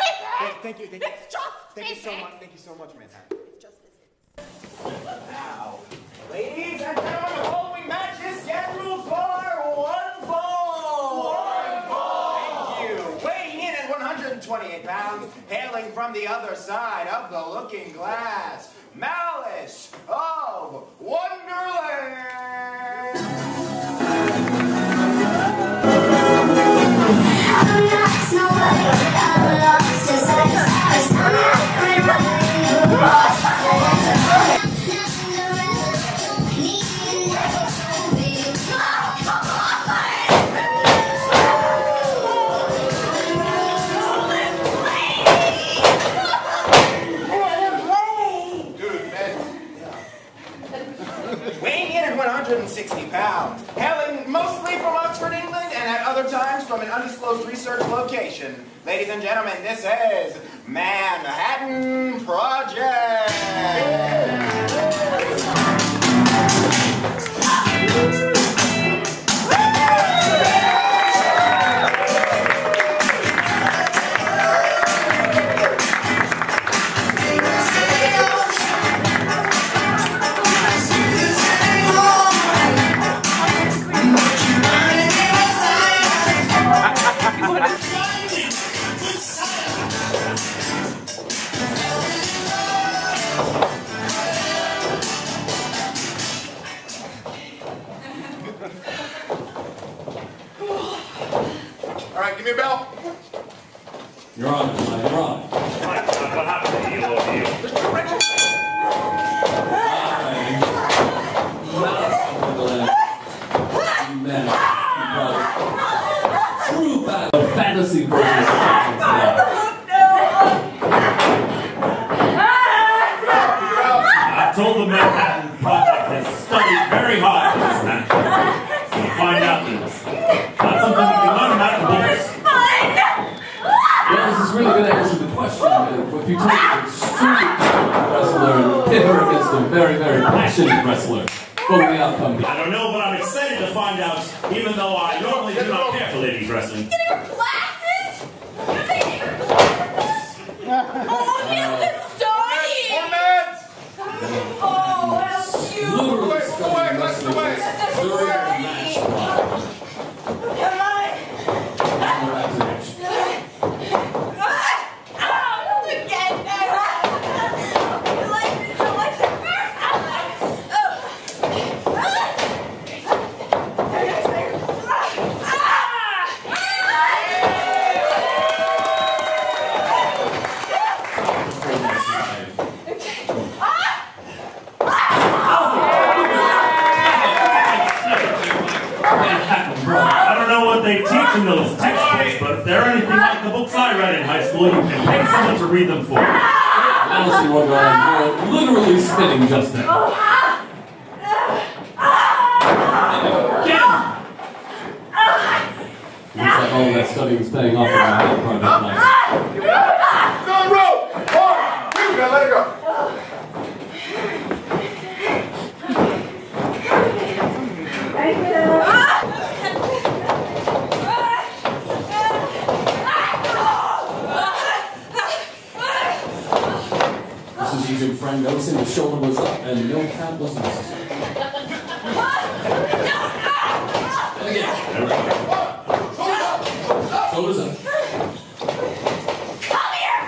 Thank you. It's just physics. Thank you so much, Manhattan. It's just physics. Now, ladies and gentlemen, the following match is scheduled for one fall. One fall. Thank you. Weighing in at 128 pounds, hailing from the other side of the looking glass, Malice of Wonderland. Weighing in at 160 pounds, hailing mostly from Oxford, England, and at other times from an undisclosed research location. Ladies and gentlemen, this is Manhattan Project! All right, give me a bell. You're on, you're on. What happened to Elo Neal? True battle of fantasy versus science. I told the Manhattan Project has studied very hard for this match. So to find out that it's not something you can learn about in books. Yeah, this is really going to answer the question. If you take an extremely talented wrestler and pit her against a very, very passionate wrestler, what will the outcome be? I don't know, but I'm excited to find out, even though I normally do not care for ladies wrestling. Get her glasses? Oh, yes, it's starting! More meds! Oh, how cute! Literally Go away, let's go away! during the match. Come on! Oh, again! You like it so much at first! I don't know what they teach in those textbooks, but if they're anything like the books I read in high school, you can pay someone to read them for you. Alice in Wonderland, you're literally spinning just now. all of that studying is paying off in my health project life. Give it up! Go rope! 1, 2, now let it go. This is using Frank noticing the shoulder was up and no count was necessary. And again. Shoulders up. Come here!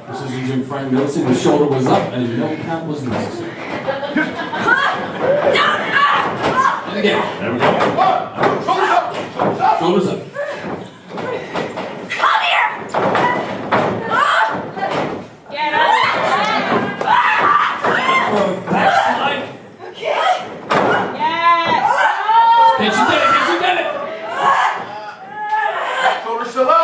This is using Frank noticing the shoulder was up and no count was necessary. And again. There we go. Shoulders up. Shoulders up. Come here! Get up! Backslide. Yes! Can't you get it? Can't you get it? Shoulders still up.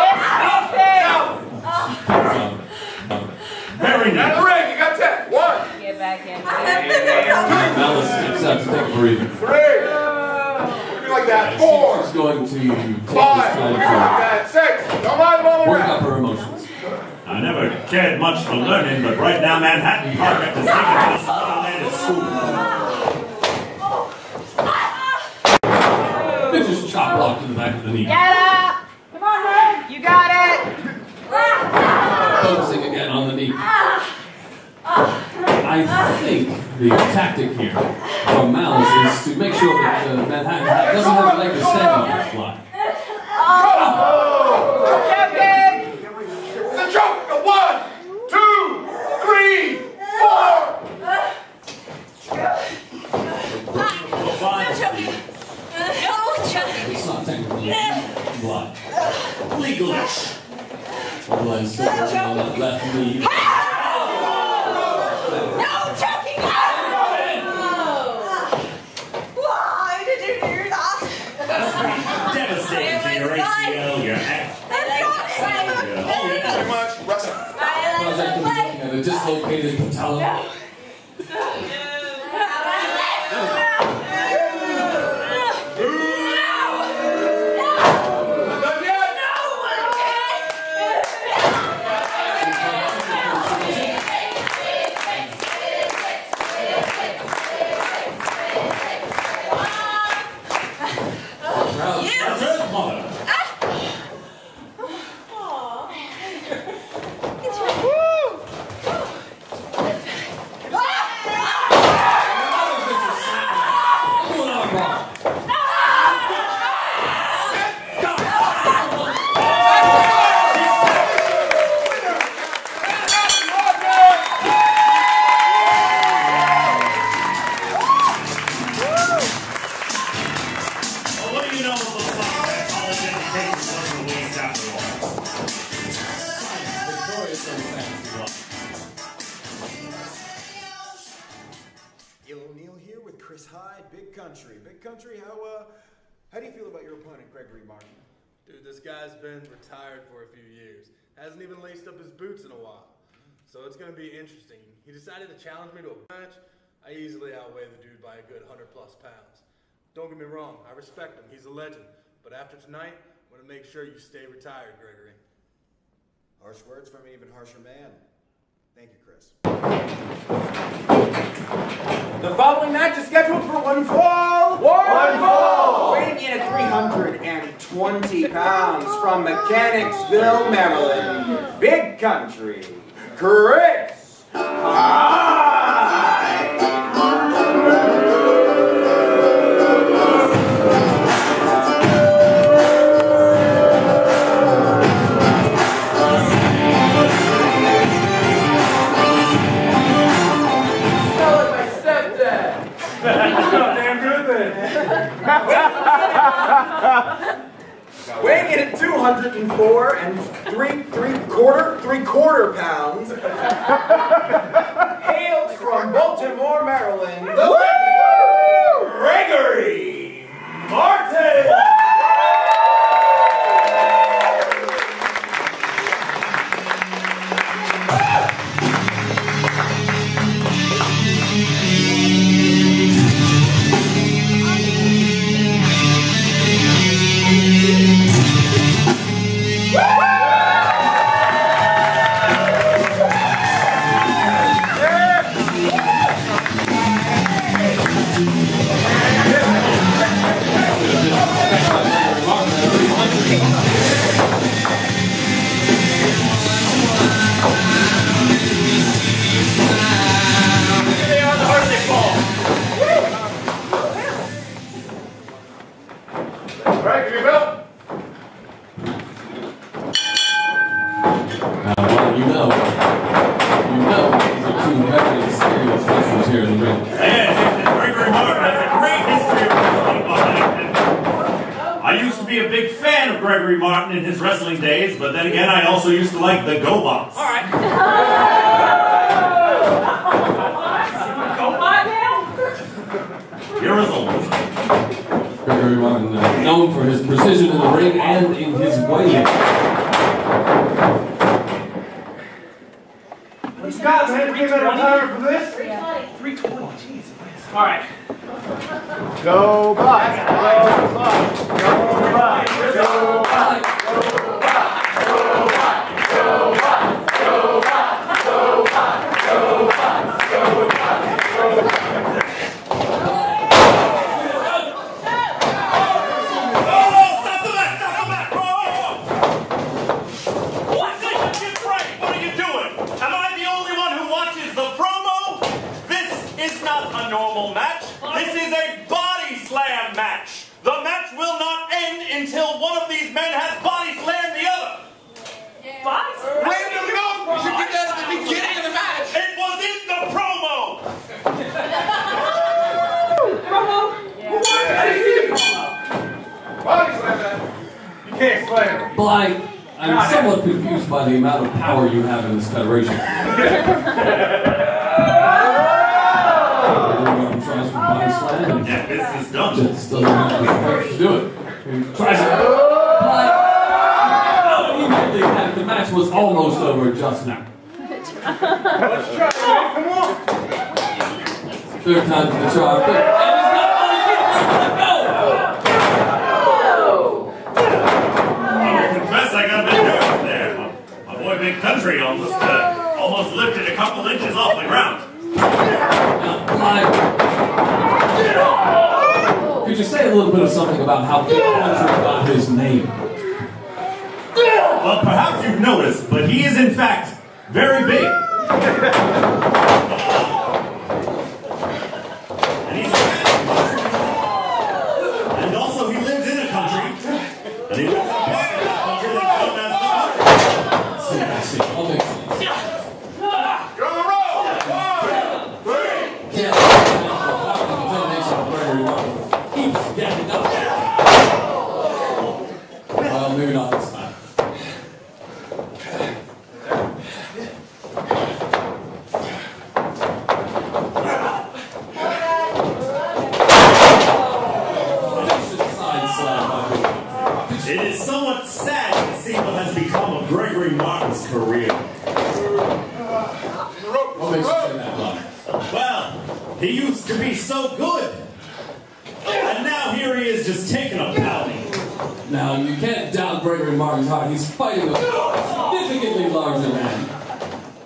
Very nice. And the ring, you got 10. 1. Get back in. Malice accepts. Take a breather. 3. Looking like that. 4. She's going to take this 5. time That's 6. Don't mind them all to work around. up her emotions. I never cared much for learning, but right now Manhattan Park has taken us to school. They just chop blocked in the back of the knee. Get up! Come on, man. You got it. Focusing again on the knee. I think the tactic here from Malice is to make sure that Manhattan doesn't have a leg to stand on that fly. Champion! It's a choke. 1, 2, 3, 4. It's not technically blind. Legalish. Glenn still working on that left knee. Why did you do that? Devastating to your ACL, your ass. Pretty much. Rest. Project is looking at a dislocated patella. How do you feel about your opponent, Gregory Martin? Dude, this guy's been retired for a few years. Hasn't even laced up his boots in a while. So it's going to be interesting. He decided to challenge me to a match. I easily outweigh the dude by a good 100+ pounds. Don't get me wrong, I respect him. He's a legend. But after tonight, I'm going to make sure you stay retired, Gregory. Harsh words from an even harsher man. Thank you, Chris. The following match is scheduled for one fall. One fall! Weighing in at 320 pounds from Mechanicsville, Maryland. Big Country, Chris Hyde. Weighing in at 204 and three quarter pounds, hails from Baltimore, Maryland, the legend, Gregory Martin. Well, you know, these are two very experienced wrestlers here in the ring. Yes, Gregory Martin has a great history of wrestling behind him. I used to be a big fan of Gregory Martin in his wrestling days, but then again, I also used to like the GoBots. All right. Your result. Gregory Martin, known for his precision in the ring and in his weighing. Scott, man, we better retire from this. 320. Jeez. All right. Go Bucks! Go Bucks! Go Bucks! Go Bucks! Until one of these men has body slammed the other. Body slam? Wait, no. You should do that at the beginning of the match. It was in the promo. Promo? Body slam that. You can't slam. Bly, I'm somewhat confused by the amount of power you have in this federation. Everyone tries for body slam and yeah, this is done. Just doesn't have the strength to do it. He tries it. Immediately, the match was almost over just now. Let's try it, man. Come on. Third time's the charm. And he's not I confess I got a bit nervous there. My boy Big Country almost lifted a couple inches off the ground. Could you say a little bit of something about how Big Country got his name? Well, perhaps you've noticed, but he is in fact very big. And also he lives in a country, and he lives in a part of that country that's known as the country. I see. All makes sense. You're on the road! 1, 3! Yeah. The determination of Gregory Martin keeps getting up. Well, maybe not this time. It is somewhat sad to see what has become of Gregory Martin's career. What makes you say that, Bob? Well, he used to be so good. And now here he is just taking a pounding. Now, you can't doubt Gregory Martin's heart. He's fighting a significantly larger man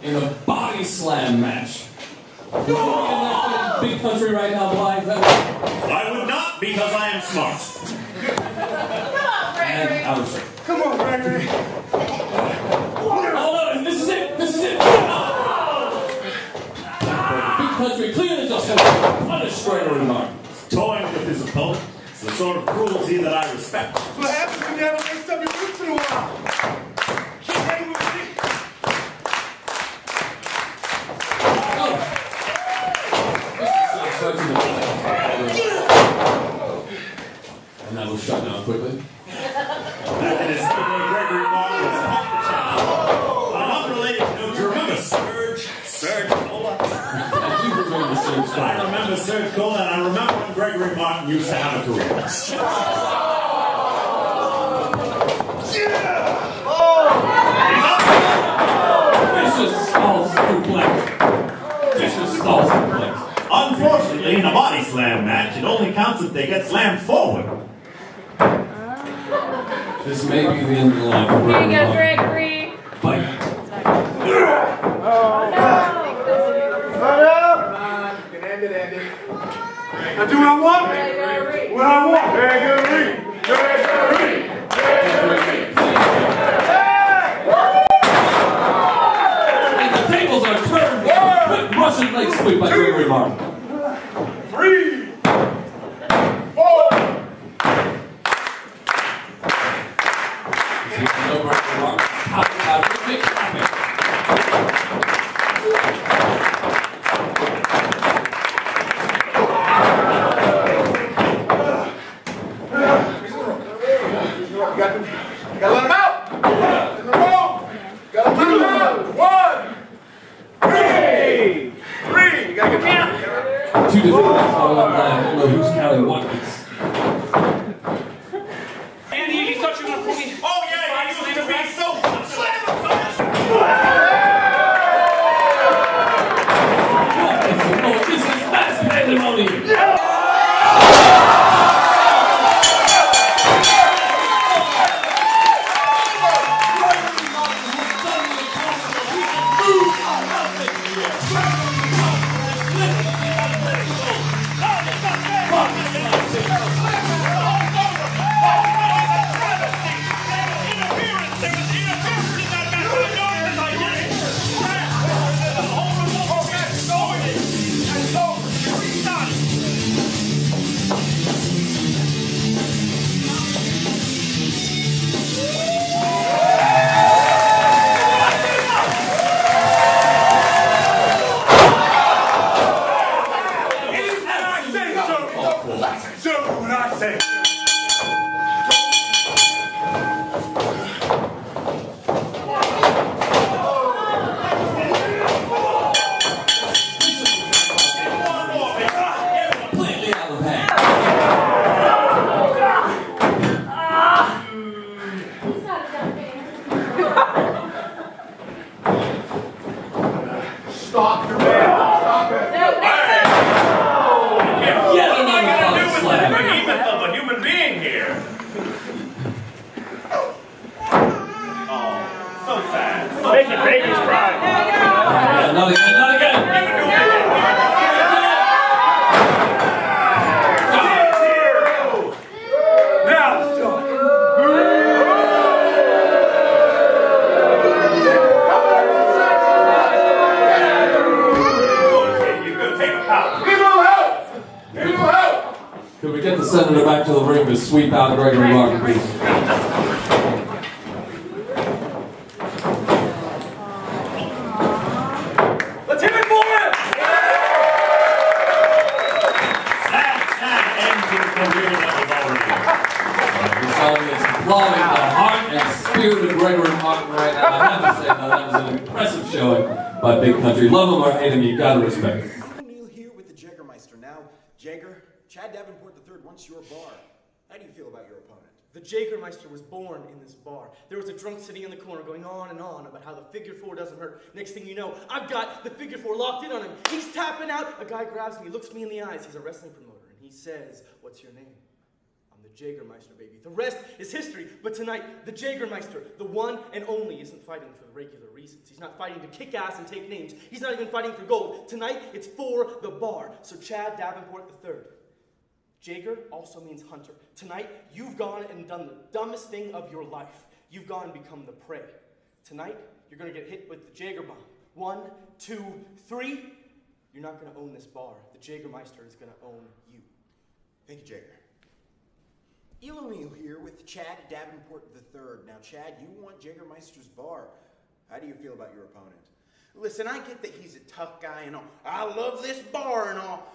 in a body slam match. You think in that Big Country right now, Bly? I would not, because I am smart. And out of shape. Come on, Gregory. Oh, no, this is it. This is it. Big Country, clear the dust. Punish Gregory Martin. Toying with his opponent is the sort of cruelty that I respect. What happens when you haven't laced up your boots in a while? Keep hanging with me. And that was shut down quickly. Back in his heyday, Gregory Martin was half the channel. On an unrelated note, do you remember Serge Cola? I do remember Serge Cola. I remember Serge Cola, and I remember when Gregory Martin used to have a career. Vicious Stall suplex. Vicious Stall suplex. Unfortunately, in a body slam match, it only counts if they get slammed forward. This may be the end of the line for Here you go, Gregory. Gregory. Bite. I do what I want. What I want. Gregory. And the tables are turned with Russian leg sweep by Gregory Martin. 3, 4. No Gregory Martin. How big two different things going on. I don't know who's counting what. Andy, you thought you were going to pull me? Oh, yeah, you used to be so slam This is mass pandemonium. Could we get the senator back to the ring to sweep out Gregory Martin, please? Let's hit it for him! Sad end to the career that was already. This song is applauding the heart and spirit of Gregory Martin right now. I have to say that was an impressive showing by Big Country. Love him or hate him, you gotta respect him. Neil here with the Jägermeister. Now, Jager, Chad Davenport III wants your bar. How do you feel about your opponent? The Jägermeister was born in this bar. There was a drunk sitting in the corner going on and on about how the figure four doesn't hurt. Next thing you know, I've got the figure four locked in on him. He's tapping out. A guy grabs me, looks me in the eyes. He's a wrestling promoter, and he says, "What's your name?" I'm the Jägermeister, baby. The rest is history. But tonight, the Jägermeister, the one and only, isn't fighting for the regular reasons. He's not fighting to kick ass and take names. He's not even fighting for gold. Tonight, it's for the bar. So Chad Davenport III. Jager also means hunter. Tonight, you've gone and done the dumbest thing of your life. You've gone and become the prey. Tonight, you're going to get hit with the Jager bomb. 1, 2, 3. You're not going to own this bar. The Jägermeister is going to own you. Thank you, Jager. Eel O'Neill here with Chad Davenport III. Now, Chad, you want Jägermeister's bar. How do you feel about your opponent? Listen, I get that he's a tough guy and all. I love this bar and all.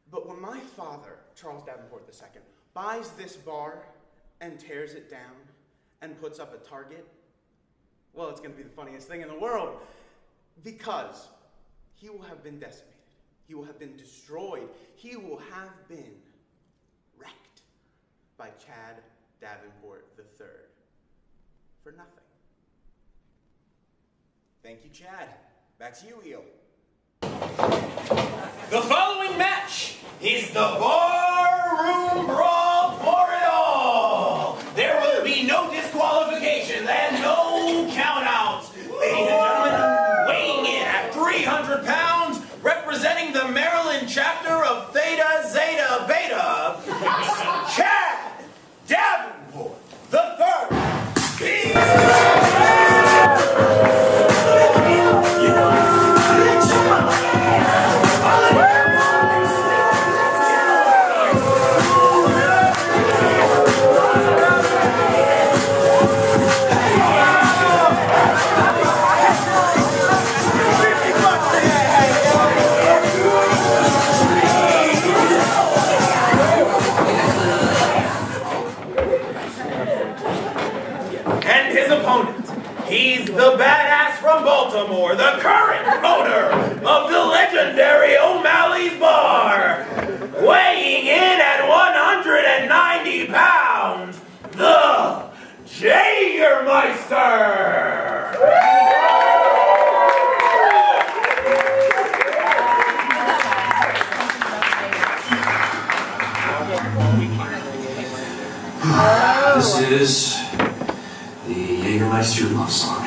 But when my father, Charles Davenport II, buys this bar and tears it down and puts up a target, well, it's going to be the funniest thing in the world. Because he will have been decimated. He will have been destroyed. He will have been wrecked by Chad Davenport III. For nothing. Thank you, Chad. Back to you, Eel. The following match is the barroom brawl for it all. There will be no disqualifications and no countouts. Ladies and gentlemen, weighing in at 300 pounds, representing the Maryland chapter of Theta Zeta Beta, Chad Davenport III. the badass from Baltimore, the current owner of the legendary O'Malley's Bar. Weighing in at 190 pounds, the Jägermeister! This is the Jägermeister love song.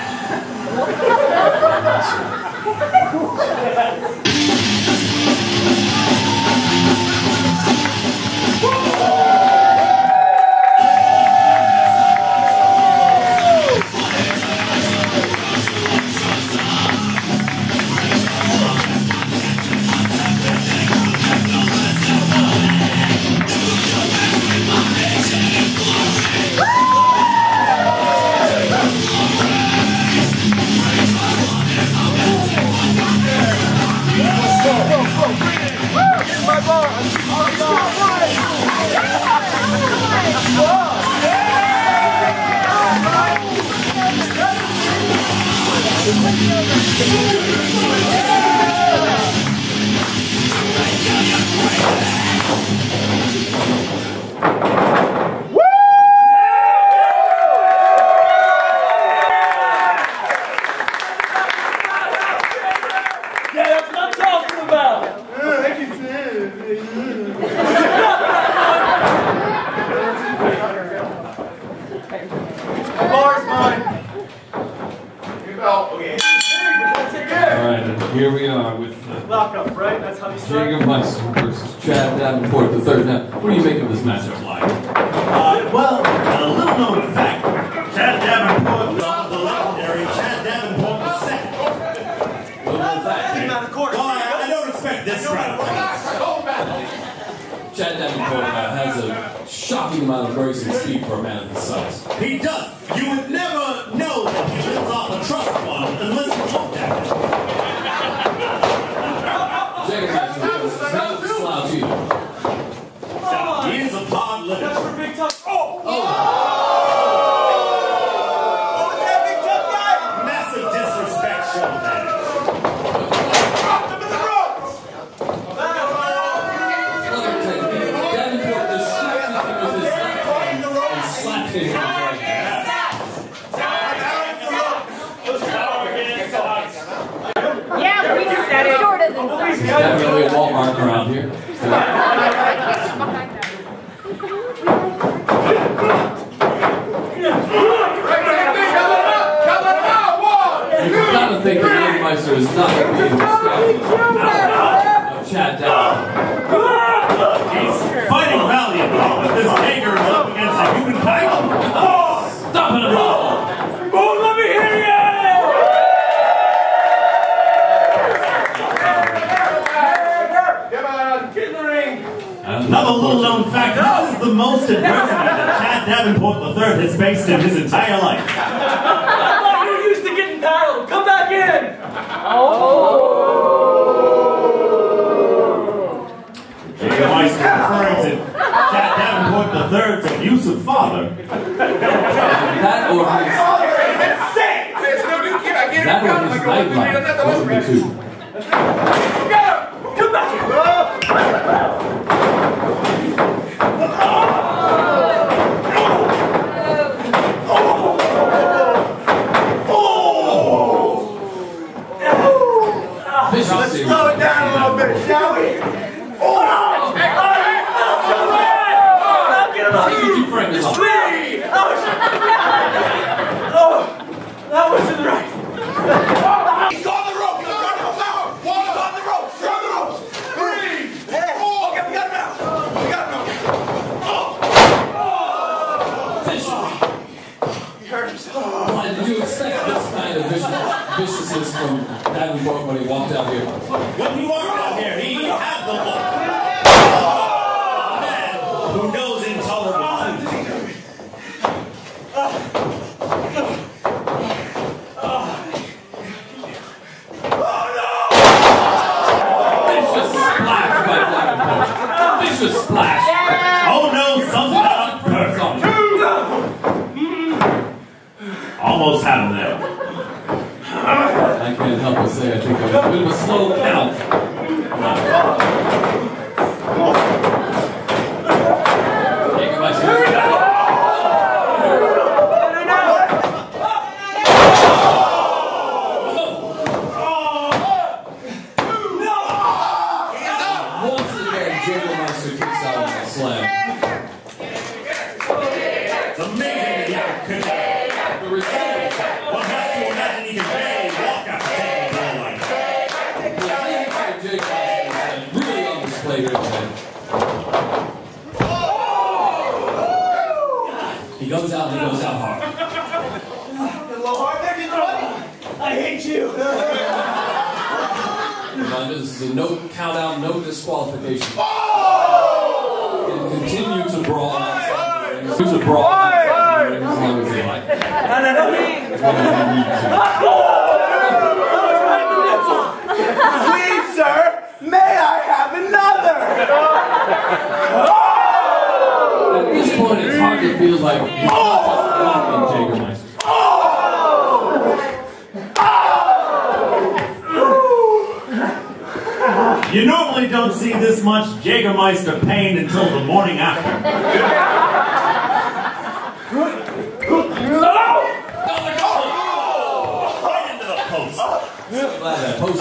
Here we are with lockup, right? That's how you start. Jägermeister versus Chad Davenport III. Now, what do you make of this matchup, like? Well, a little known fact. Chad Davenport was the legendary Chad Davenport II. Little known fact. Well, I don't expect this round. Chad Davenport has a shocking amount of grace and speed for a man of his size. He does. You would never know that he lives off a trust fund unless you looked at him. Jägermeister is not a slouch either. He is a hard living. That's for Big Tough. Oh! What was that, Big Tough guy? Massive disrespect shown there. Dropped him in the ropes! Another technique. Davenport distracted him with his left hand and slapped him in the right. Yeah, we just said it. Store doesn't Definitely a Walmart around here. You've got to think that Jägermeister is not going to be able to stop of Chad Davenport. He's fighting valiantly, but this Jaeger is up against a human titan. Stop it all! Oh, let me hear you! Get in the ring. Another little known fact, this is the most adversity that Chad Davenport III has faced in his entire life. I thought you were used to getting paddled. Come back in. Jägermeister referring to Chad Davenport III's abusive father. That or his nightlife. One of the two. Come back here. Let's slow it down a little bit, shall we? That wasn't right. He's on the rope. He's on the rope. He's on the rope. He's on the rope. 3, 4. Okay, we got him out. We got him out. He hurt himself. Why did you expect this kind of viciousness from Davenport when he walked out here? When he walked out here, he had the look. A man who knows intolerable food. Vicious splash. Oh no, sums it up. Perfect. Almost had him there. can't help but say I think that was a bit of a slow count. Once again, Jägermeister kicks out on the slam. It's amazing that he can kick out. The result. One has to imagine he can barely walk after taking a blow like that. Jägermeister is really on display here today. He goes out and he goes out hard. A little hard there, didn't you? I hate you. This is a no count out, no disqualification. Oh! And continue to brawl outside the ring. Continue to brawl outside the ring as long as they like. Please, sir, may I have another? At this point, it's hard to feel like he's not just blocking Jägermeister. You normally don't see this much Jägermeister pain until the morning after. Right into the post. Glad that post.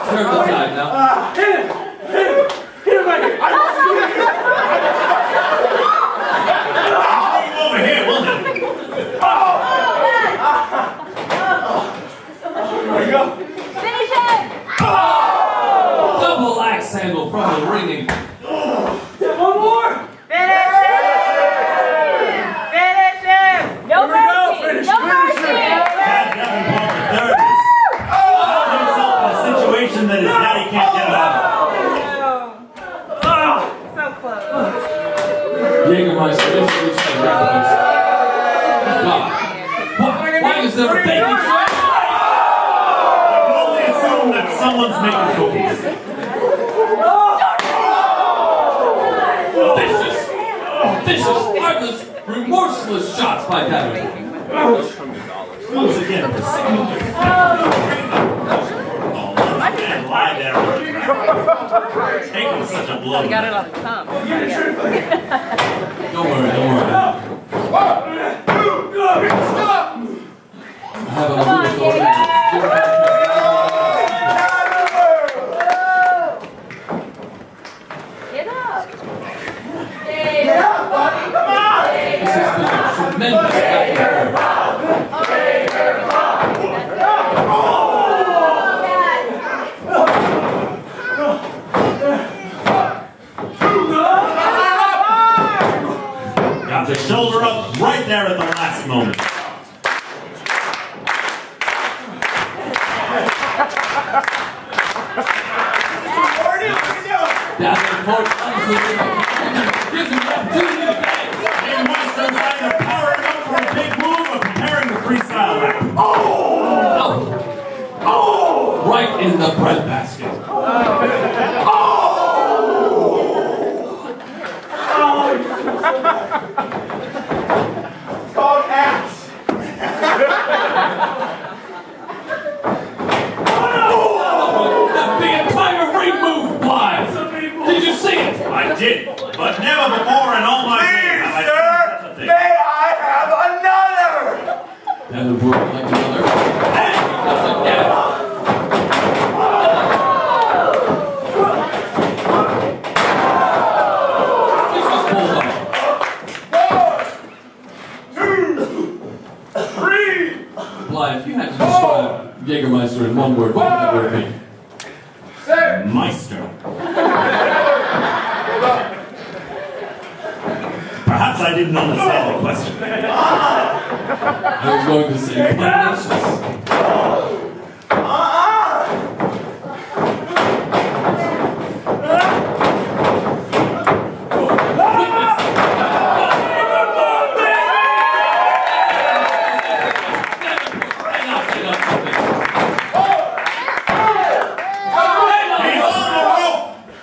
Turn the tide now. Hit him right here. Over here, will you? There you go. Finish it! Double axe handle from the ringing. One more. Finish him! Finish him! No mercy! No mercy! Chad Davenport III found himself in a situation that his daddy can't get out of. So close. Jägermeister is reached the red post. God. Why is there a baby train? I can only assume that someone's making cookies. Vicious, heartless, remorseless shots by Davenport. Once again, the same. Man, lie there. Taking such a blow. Got it on the thumb. Don't worry, don't worry. I have a little story. Get up! Get up, buddy. Come on. This is the tremendous back and Got the shoulder up right there at the last moment. Davenport gives him the opportunity to bang. Jägermeister's either powering up for a big move or preparing the freestyle rap. Right in the breadbasket. It's called axe. The entire ring moved live. Did you see it? I did, but never before in all my days have I seen such a thing. May I have another? Davenport would like another. And he does again. This is Bulldog. 1, 2, 3. Blythe, if you had to describe Jägermeister in one word, what would that word be? Meister. Perhaps I didn't understand the question. I was going to say delicious.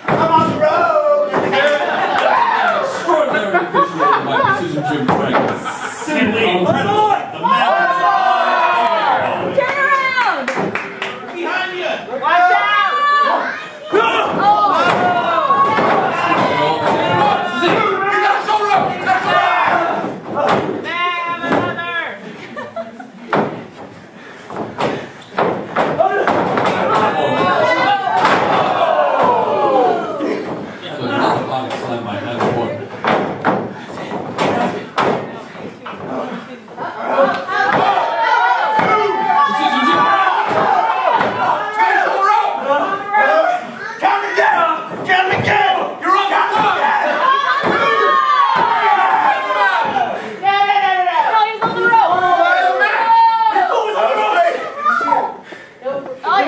I'm on the road. Get him again! You're on the line! No, he's on the rope. Oh,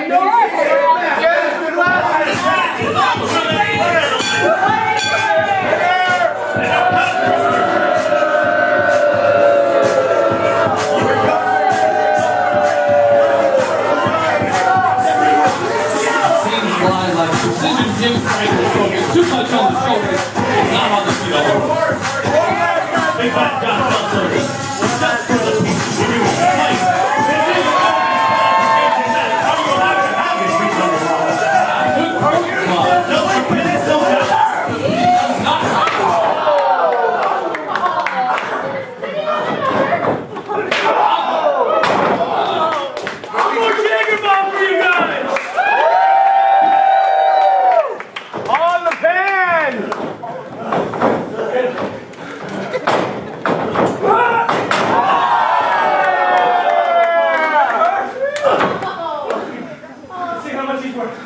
too much on the shoulders, not on the feet alone. Big fat John Felser. Just for the people when you fight. This is how you allow to have this reach on the wall. Don't forget it, don't One more Jager bomb for you guys! On the pen! See how much he's worth.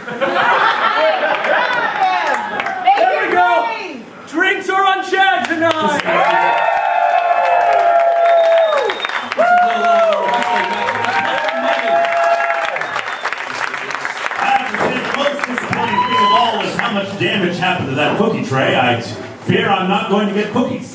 There we go! Drinks are on Chad tonight! How much damage happened to that cookie tray. I fear I'm not going to get cookies.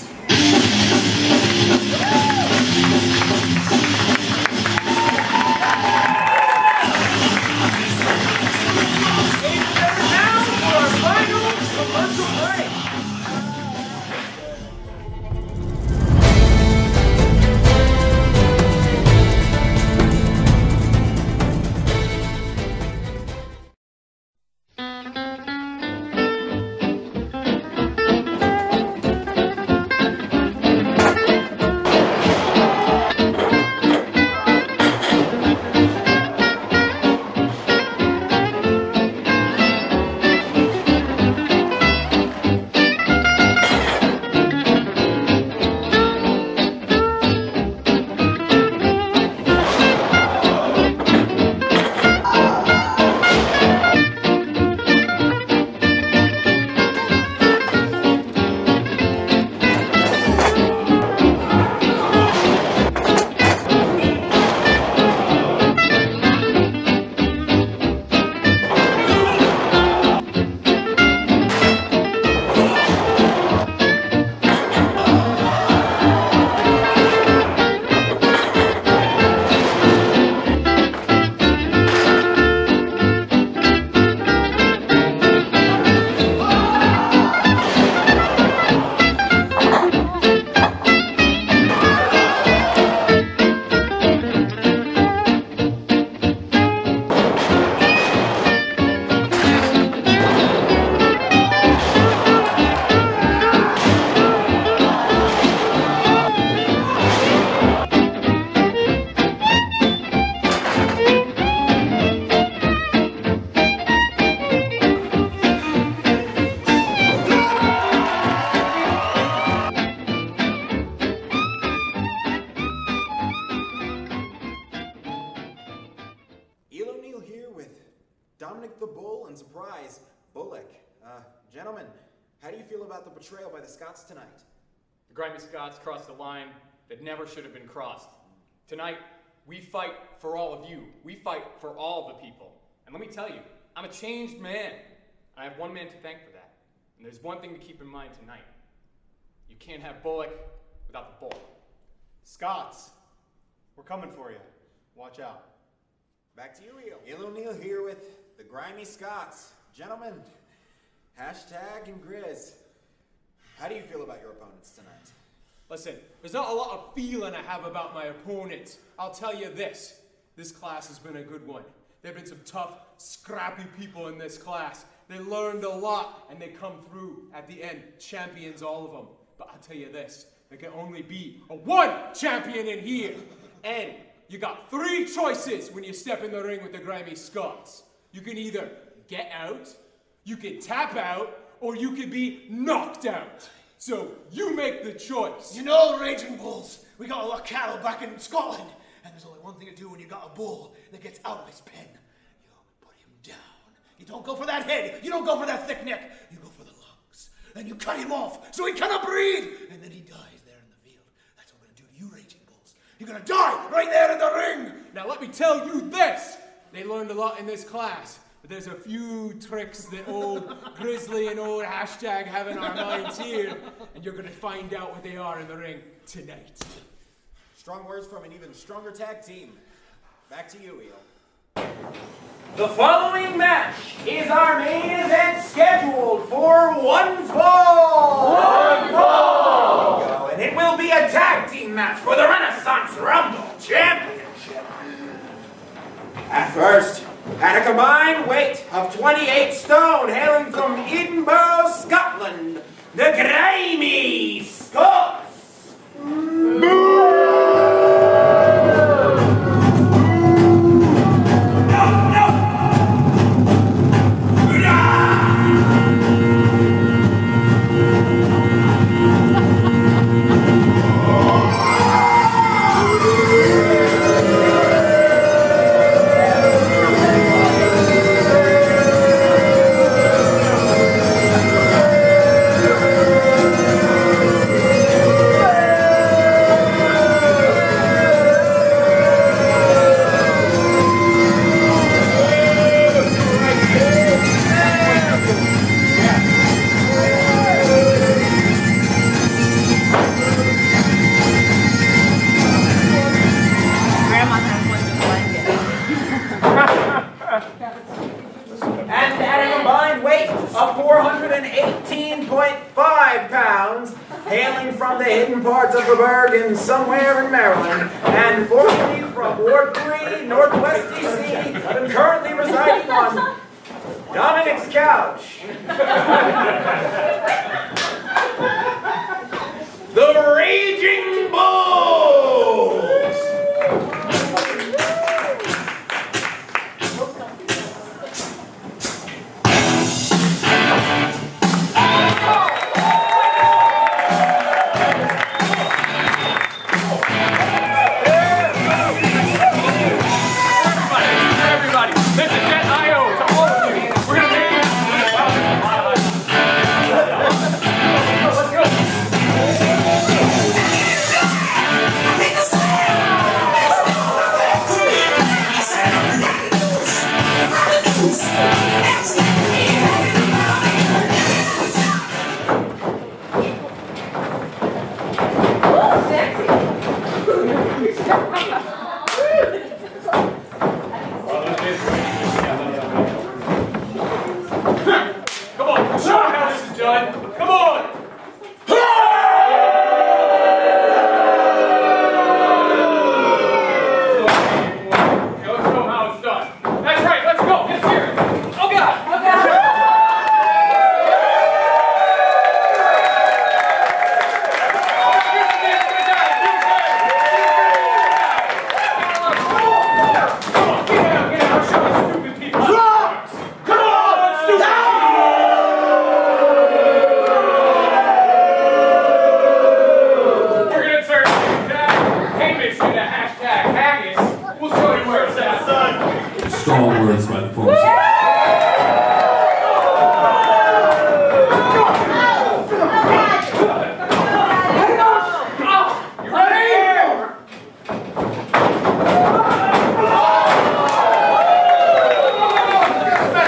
Dominic the Bull and Surprise Bullock. Gentlemen, how do you feel about the betrayal by the Scots tonight? The grimy Scots crossed a line that never should have been crossed. Tonight, we fight for all of you. We fight for all the people. And let me tell you, I'm a changed man. I have one man to thank for that. And there's one thing to keep in mind tonight. You can't have Bullock without the bull. Scots, we're coming for you. Watch out. Back to you, Eel O'Neill here with the Grimy Scots. Gentlemen, hashtag and Grizz. How do you feel about your opponents tonight? Listen, there's not a lot of feeling I have about my opponents. I'll tell you this. This class has been a good one. There have been some tough, scrappy people in this class. They learned a lot, and they come through at the end. Champions, all of them. But I'll tell you this. There can only be one champion in here. And you got three choices when you step in the ring with the Grimy Scots. You can either get out, you can tap out, or you can be knocked out. So you make the choice. You know, Raging Bulls, we got a lot of cattle back in Scotland, and there's only one thing to do when you got a bull that gets out of his pen. You put him down. You don't go for that head. You don't go for that thick neck. You you cut him off so he cannot breathe, and then he dies there in the field. That's what we're gonna do to you, Raging Bulls. You're gonna die right there in the ring. Now let me tell you this. They learned a lot in this class, but there's a few tricks that old Grizzly and old Hashtag have in our minds here, and you're gonna find out what they are in the ring tonight. Strong words from an even stronger tag team. Back to you, Eel. The following match is our main event scheduled for one fall. One fall! And it will be a tag team match for the Renaissance Rumble Championship. At first, at a combined weight of 28 stone, hailing from Edinburgh, Scotland, the Grimy Scots. And at a combined weight of 418.5 pounds, hailing from the hidden parts of the Bergen somewhere in Maryland, and formerly from Ward 3, Northwest DC, currently residing on Dominic's couch. The Raging Bulls! Everybody, listen, get IO to all of you. We're going to make it. Let's go. Come on, show them how this is done. Come on. Go show them how it's done. That's right, let's go. Let's hear it. Oh, God. Oh, God. Strong words by the force. You ready?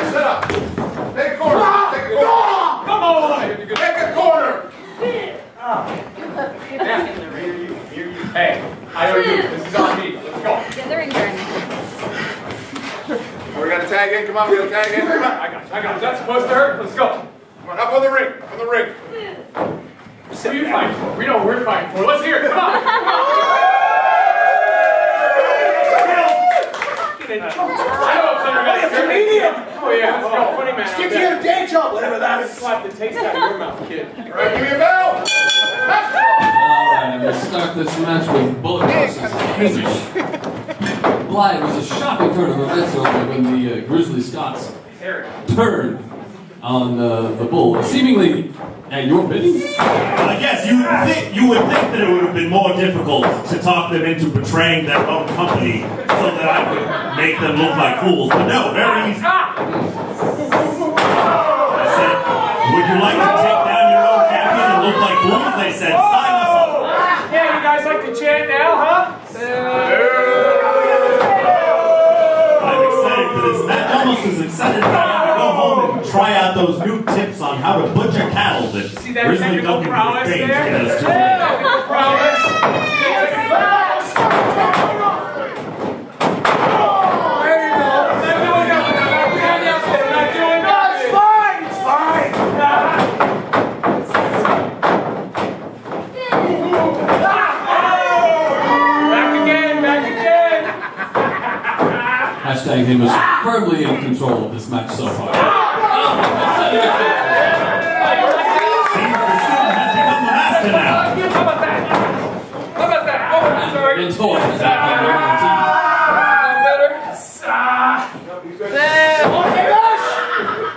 Set up. Take a corner. Take a corner. Come on. Take a corner. Hey, I owe you. This is on me. Let's go. Get the ring burn. We got to tag in. Come on, we got to tag in. Come on. I got you. That's supposed to hurt. Let's go. Come on, up on the ring. On the ring. Who are you fighting for? We know what we're fighting for. Let's hear it. Come on. I know it's under It's a medium. Oh, yeah. Let's go. Funny man. Stick to your day job, whatever that is. Slap the taste out of your mouth, kid. All right, give me a bell. Alright, and we'll start this match with Bullet versus Hamish. Blythe was a shocking turn of events when the Grizzly Scots turned on the Bull, seemingly at your bidding. Yes, you would think that it would have been more difficult to talk them into betraying their own company so that I could make them look like fools, but no, very easy. I said, would you like to take down your own just as excited as I am to go home and try out those new tips on how to butcher cattle that See that Grizzly technical Duncan prowess Grange there? get us to. Technical prowess. Hashtag him is firmly in control of this match so far. And toy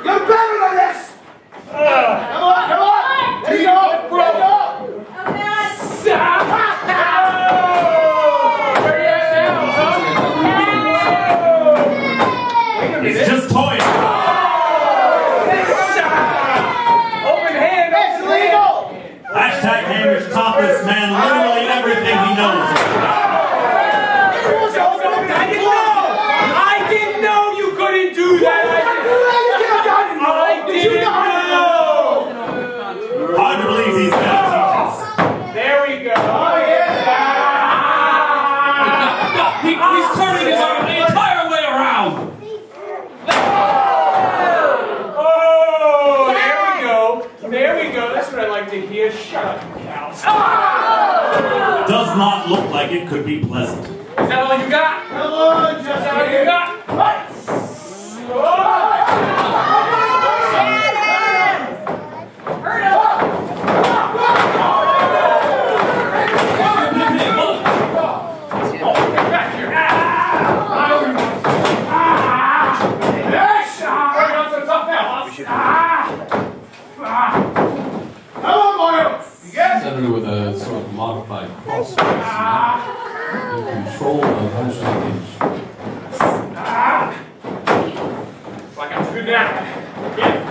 You're better than this! Come on! There you go! There you go! It's just toys. Open hand! It's illegal! Hashtag Hamish taught this man literally everything he knows. I didn't know you couldn't do that. I didn't know. Hard to believe these guys teach us. There we go. Oh, He's turning his arm the entire way around. Oh, there we go. There we go. That's what I like to hear. Shut up, cows. Does not look like it could be pleasant. Is that all you got? Come on, Is that all you got? Senator with a sort of modified cross in control of hashtag Hamish. I got good now. Yeah.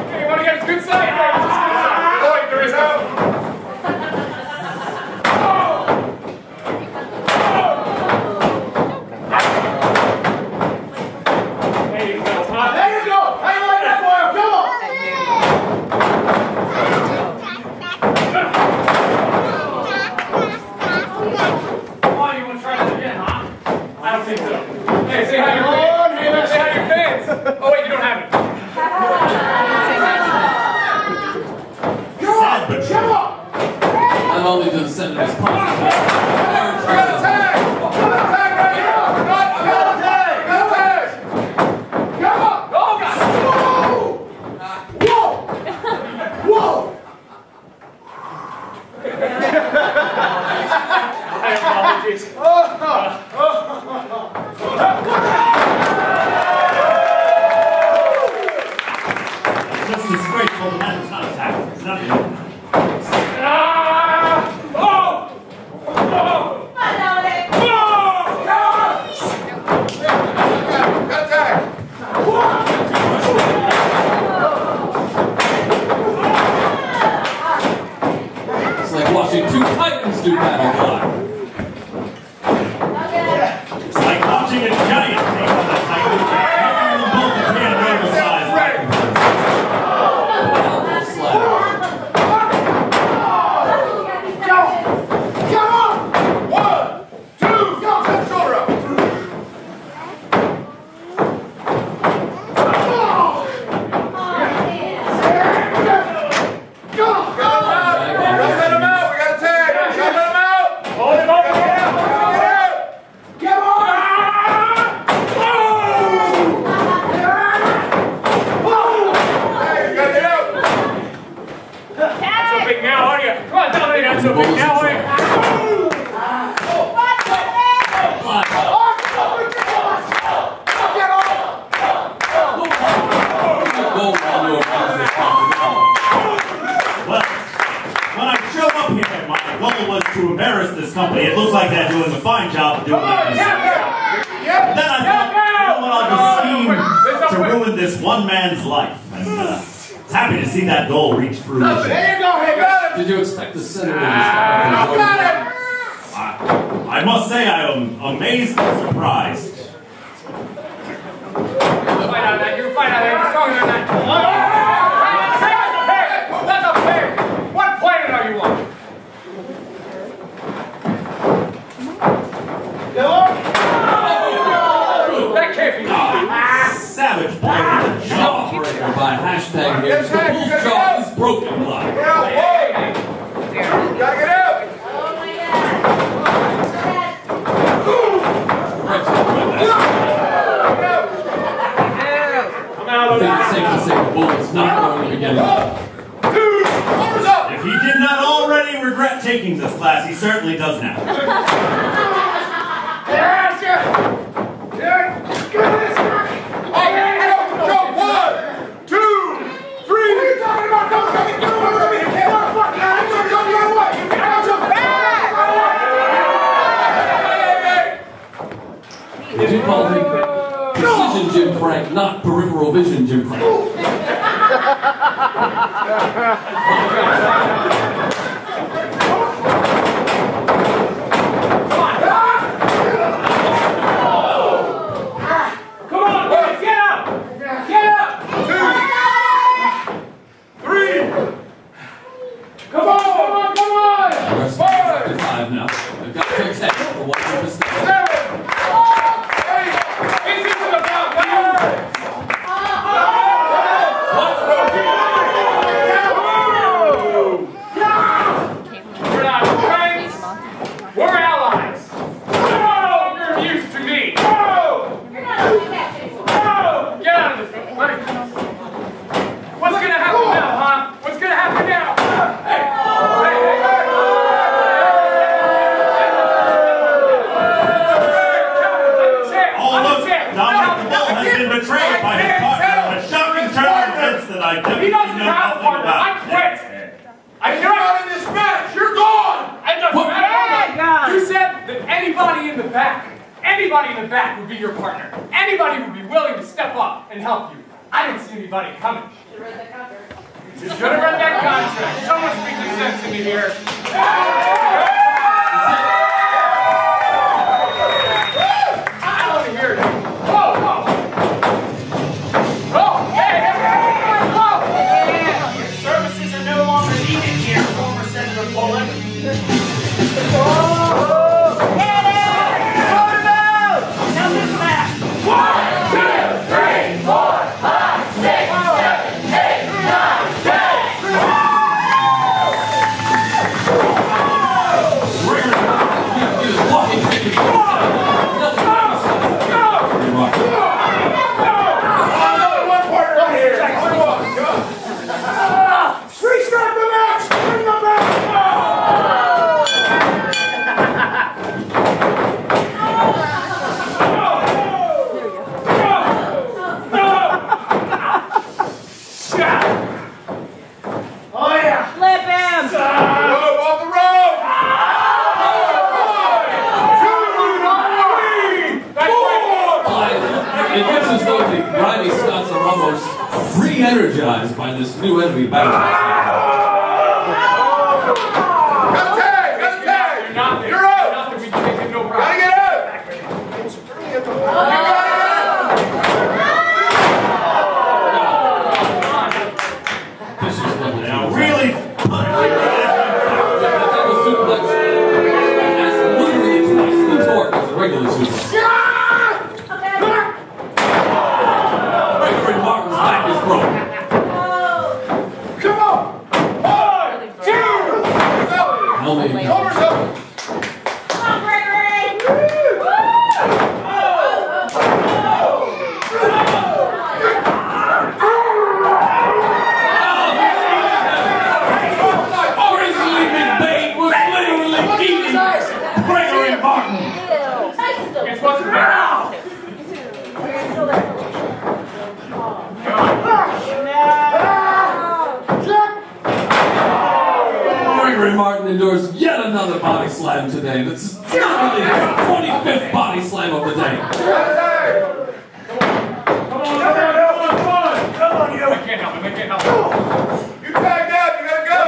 Okay, you want to get a good side? Boy, there is out. There you go. There you go! How you like that, boy? Come on! Oh, you want to try that again, huh? I don't think so. Hey, say hi to your fans. Say hi to your fans. Oh, wait, you don't have it. Sad but true. Not only does the Senator's punch, Apologies. Just disgraceful to have not attacked. It's nothing. it's like watching two titans do battle live. It's like watching a giant take on a titan. Covering them both at normal size. Come on! 1, 2, go! Set the shoulder up! So big now, are you? Well, when I showed up here, my goal was to embarrass this company. It looks like they're doing a fine job of doing that. Then I thought, you know what, I'll just scheme to ruin this one man's life. And happy to see that goal reach fruition. There you go, hey, got him! Did you expect the Senator to got him! I must say I am amazed and surprised. find out that. You'll find out that you're stronger than that. That's a pig! What planet are you on? That can't be. Savage blow with a jawbreaker by hashtag here. The bull's jaw is broken blood. Get out, boy! Gotta get out! I think it's safe to say the bull is not going to be getting up. If he did not already regret taking this class, he certainly does now. Go! 1, 2, 3! What are you talking about? Don't come in! Don't come in! Did you call me Precision Jim Frank, not Peripheral Vision Jim Frank? Come on, boys, get up! Get up! 2, 3! Come on! Rest 5 now. They've got 6 heads for one mistake. 7! This isn't about you! We're not friends. We're allies. No, you're used to me. No! Get out of this. What's gonna happen now, huh? What's gonna happen now? Hey! Dominic the Bull has been betrayed by his partner on a shocking turn of events that I definitely know nothing about. I quit! You're out of this match! You're gone! It doesn't matter. You said that anybody in the back would be your partner. Anybody would be willing to step up and help you. I didn't see anybody coming. You should have read that contract. Someone speak some sense into here. I want to hear it. Whoa! Oh, hey! Whoa! Your services are no longer needed here, former Senator Bullock. Now this match. 1, 2, 3, 4, 5, 6, 7, 8, 9, Restart the match! Bring them back! Oh yeah! Flip him! Rope off the road! It looks as though the grimy Scots are almost re-energized by this new enemy battle. You're out! Gotta get out! Now really suplex has literally twice the torque as a regular suplex. Gregory Martin's back is broken. Come on! 1, 2! Helmet. Cover's up! Come on, Gregory! Grizzly McBain was literally eating Gregory Martin. Guess what's the matter? Gregory Martin endures yet another body slam today. That's not only his 25th body slam of the day. Come on, you! I can't help him, You tagged out, you gotta go!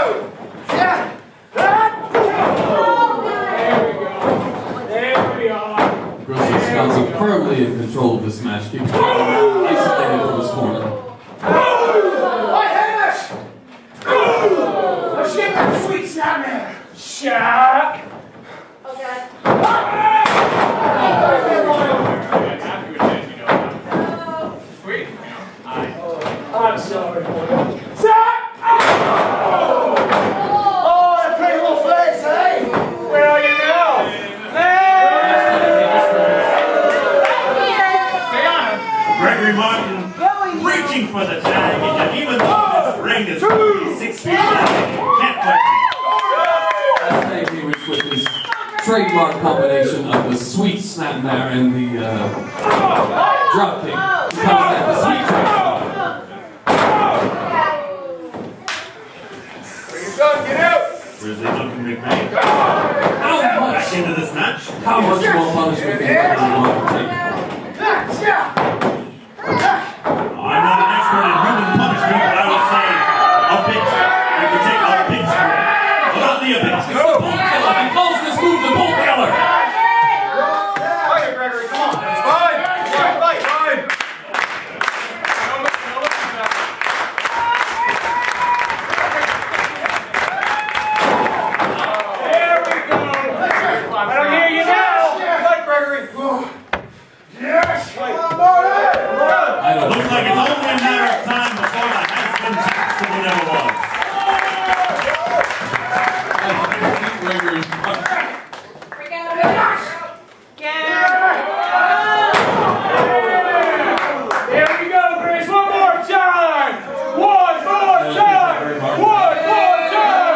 There we are. Grizzly Scots are firmly in control of this match, keeping isolated from 6 feet down. Can't quite That's Dave Hewish with his trademark combination of the sweet snapmare and the dropkick. He calls that the sweet trademark. Get out! Grizzly looking McMahon. How much? Back into this match. How much more punishment do you think you want to take? I'm not an expert in human punishment, but I would say a big you can take a big screw. But only a big screw. The Bolt Killer. He calls this move the Bolt Killer. Fight it, Gregory, come on. It's fine. Fight. There we go. I don't hear you now. Fight, Gregory. Yes. Looks like it's only a matter of time before the Heisman tax to never was. Here we go, Grace. One more time. One more time. One more time.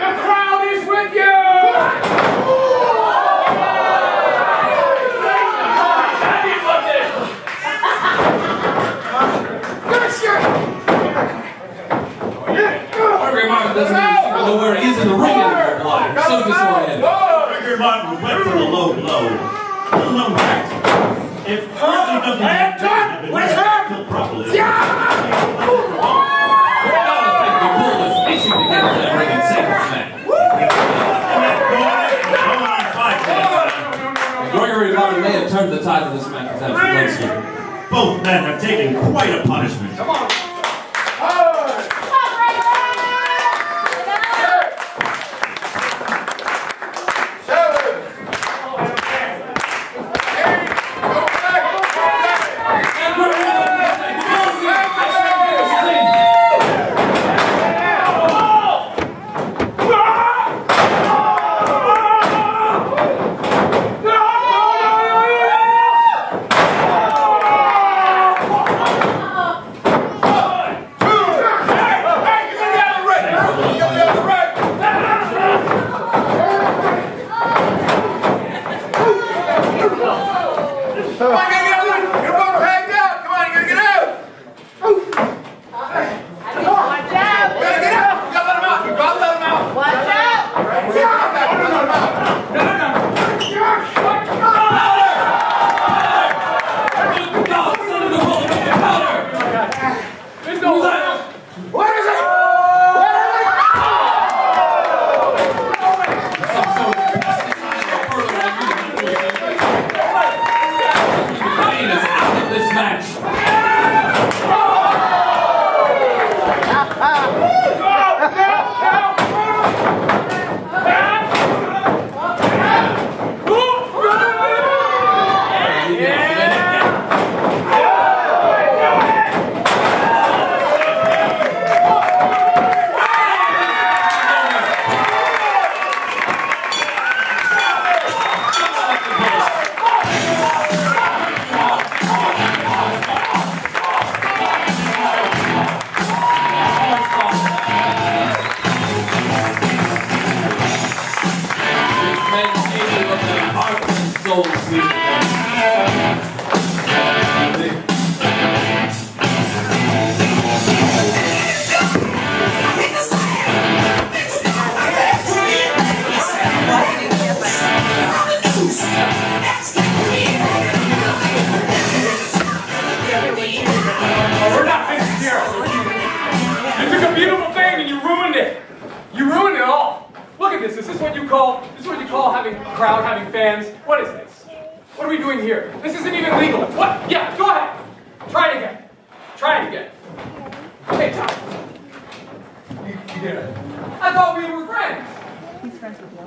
The crowd is with you. Gregory Martin doesn't even seem to know where he is in the ring anymore. So disoriented. Gregory Martin went for the low blow. Little known fact. If Grizzly doesn't have been killed properly, I gotta think the bull is itching to get to that ring and save this match. Gregory Martin may have turned the tide of this match without Zelensky. both men have taken quite a punishment. Come on.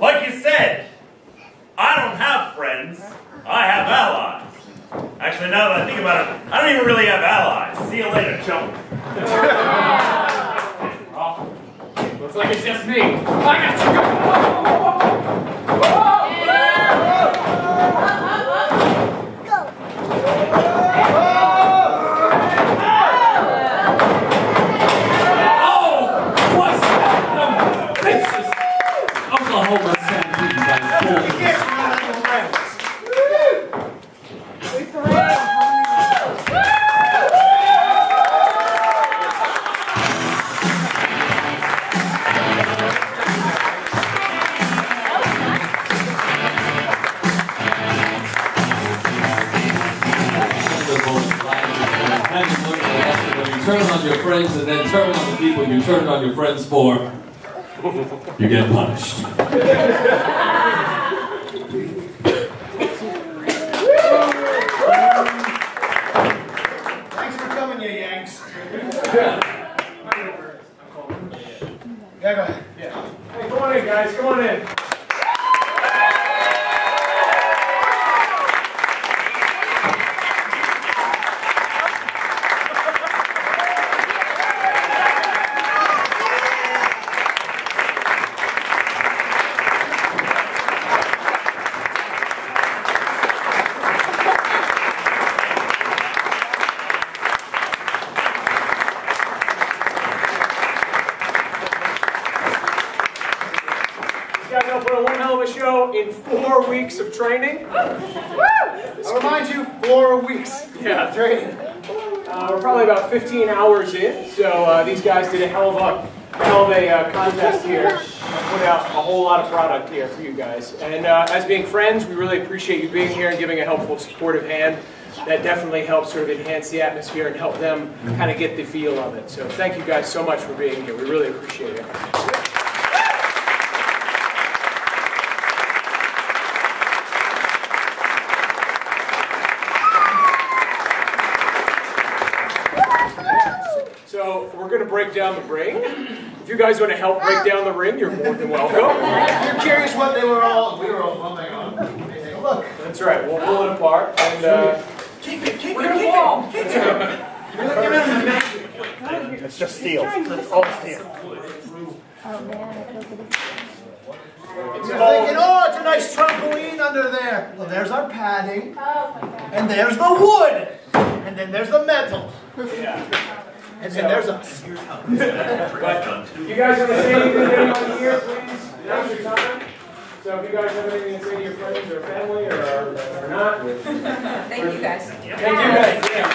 Like you said, I don't have friends, I have allies. Actually, now that I think about it, I don't even really have allies. See you later, chump. Oh, looks like it's just me. I got you. Go. turn on your friends and then turn on the people you turned on your friends for, you get punished. Thanks for coming, you Yanks. Yeah, Yeah, go ahead. yeah. Hey, come on in, guys. Come on in. In 4 weeks of training. I'll remind you, 4 weeks. Yeah, training. We're probably about 15 hours in, so these guys did a hell of a contest here. Put out a whole lot of product here for you guys. And as being friends, we really appreciate you being here and giving a helpful, supportive hand. That definitely helps sort of enhance the atmosphere and help them kind of get the feel of it. So thank you guys so much for being here. We really appreciate it. So we're going to break down the ring. If you guys want to help break down the ring, you're more than welcome. If you're curious what we were all bumping on, take a look. That's right. We'll pull it apart and Keep it. It's just steel. It's all steel. You're thinking, oh, it's a nice trampoline under there. Well, there's our padding, and there's the wood, and then there's the metal. Yeah. And then there's us. But you guys want to say anything to anyone here, please? Now's your time. So if you guys have anything to say to your friends or family or not. Thank you guys. Thank you guys. Yeah.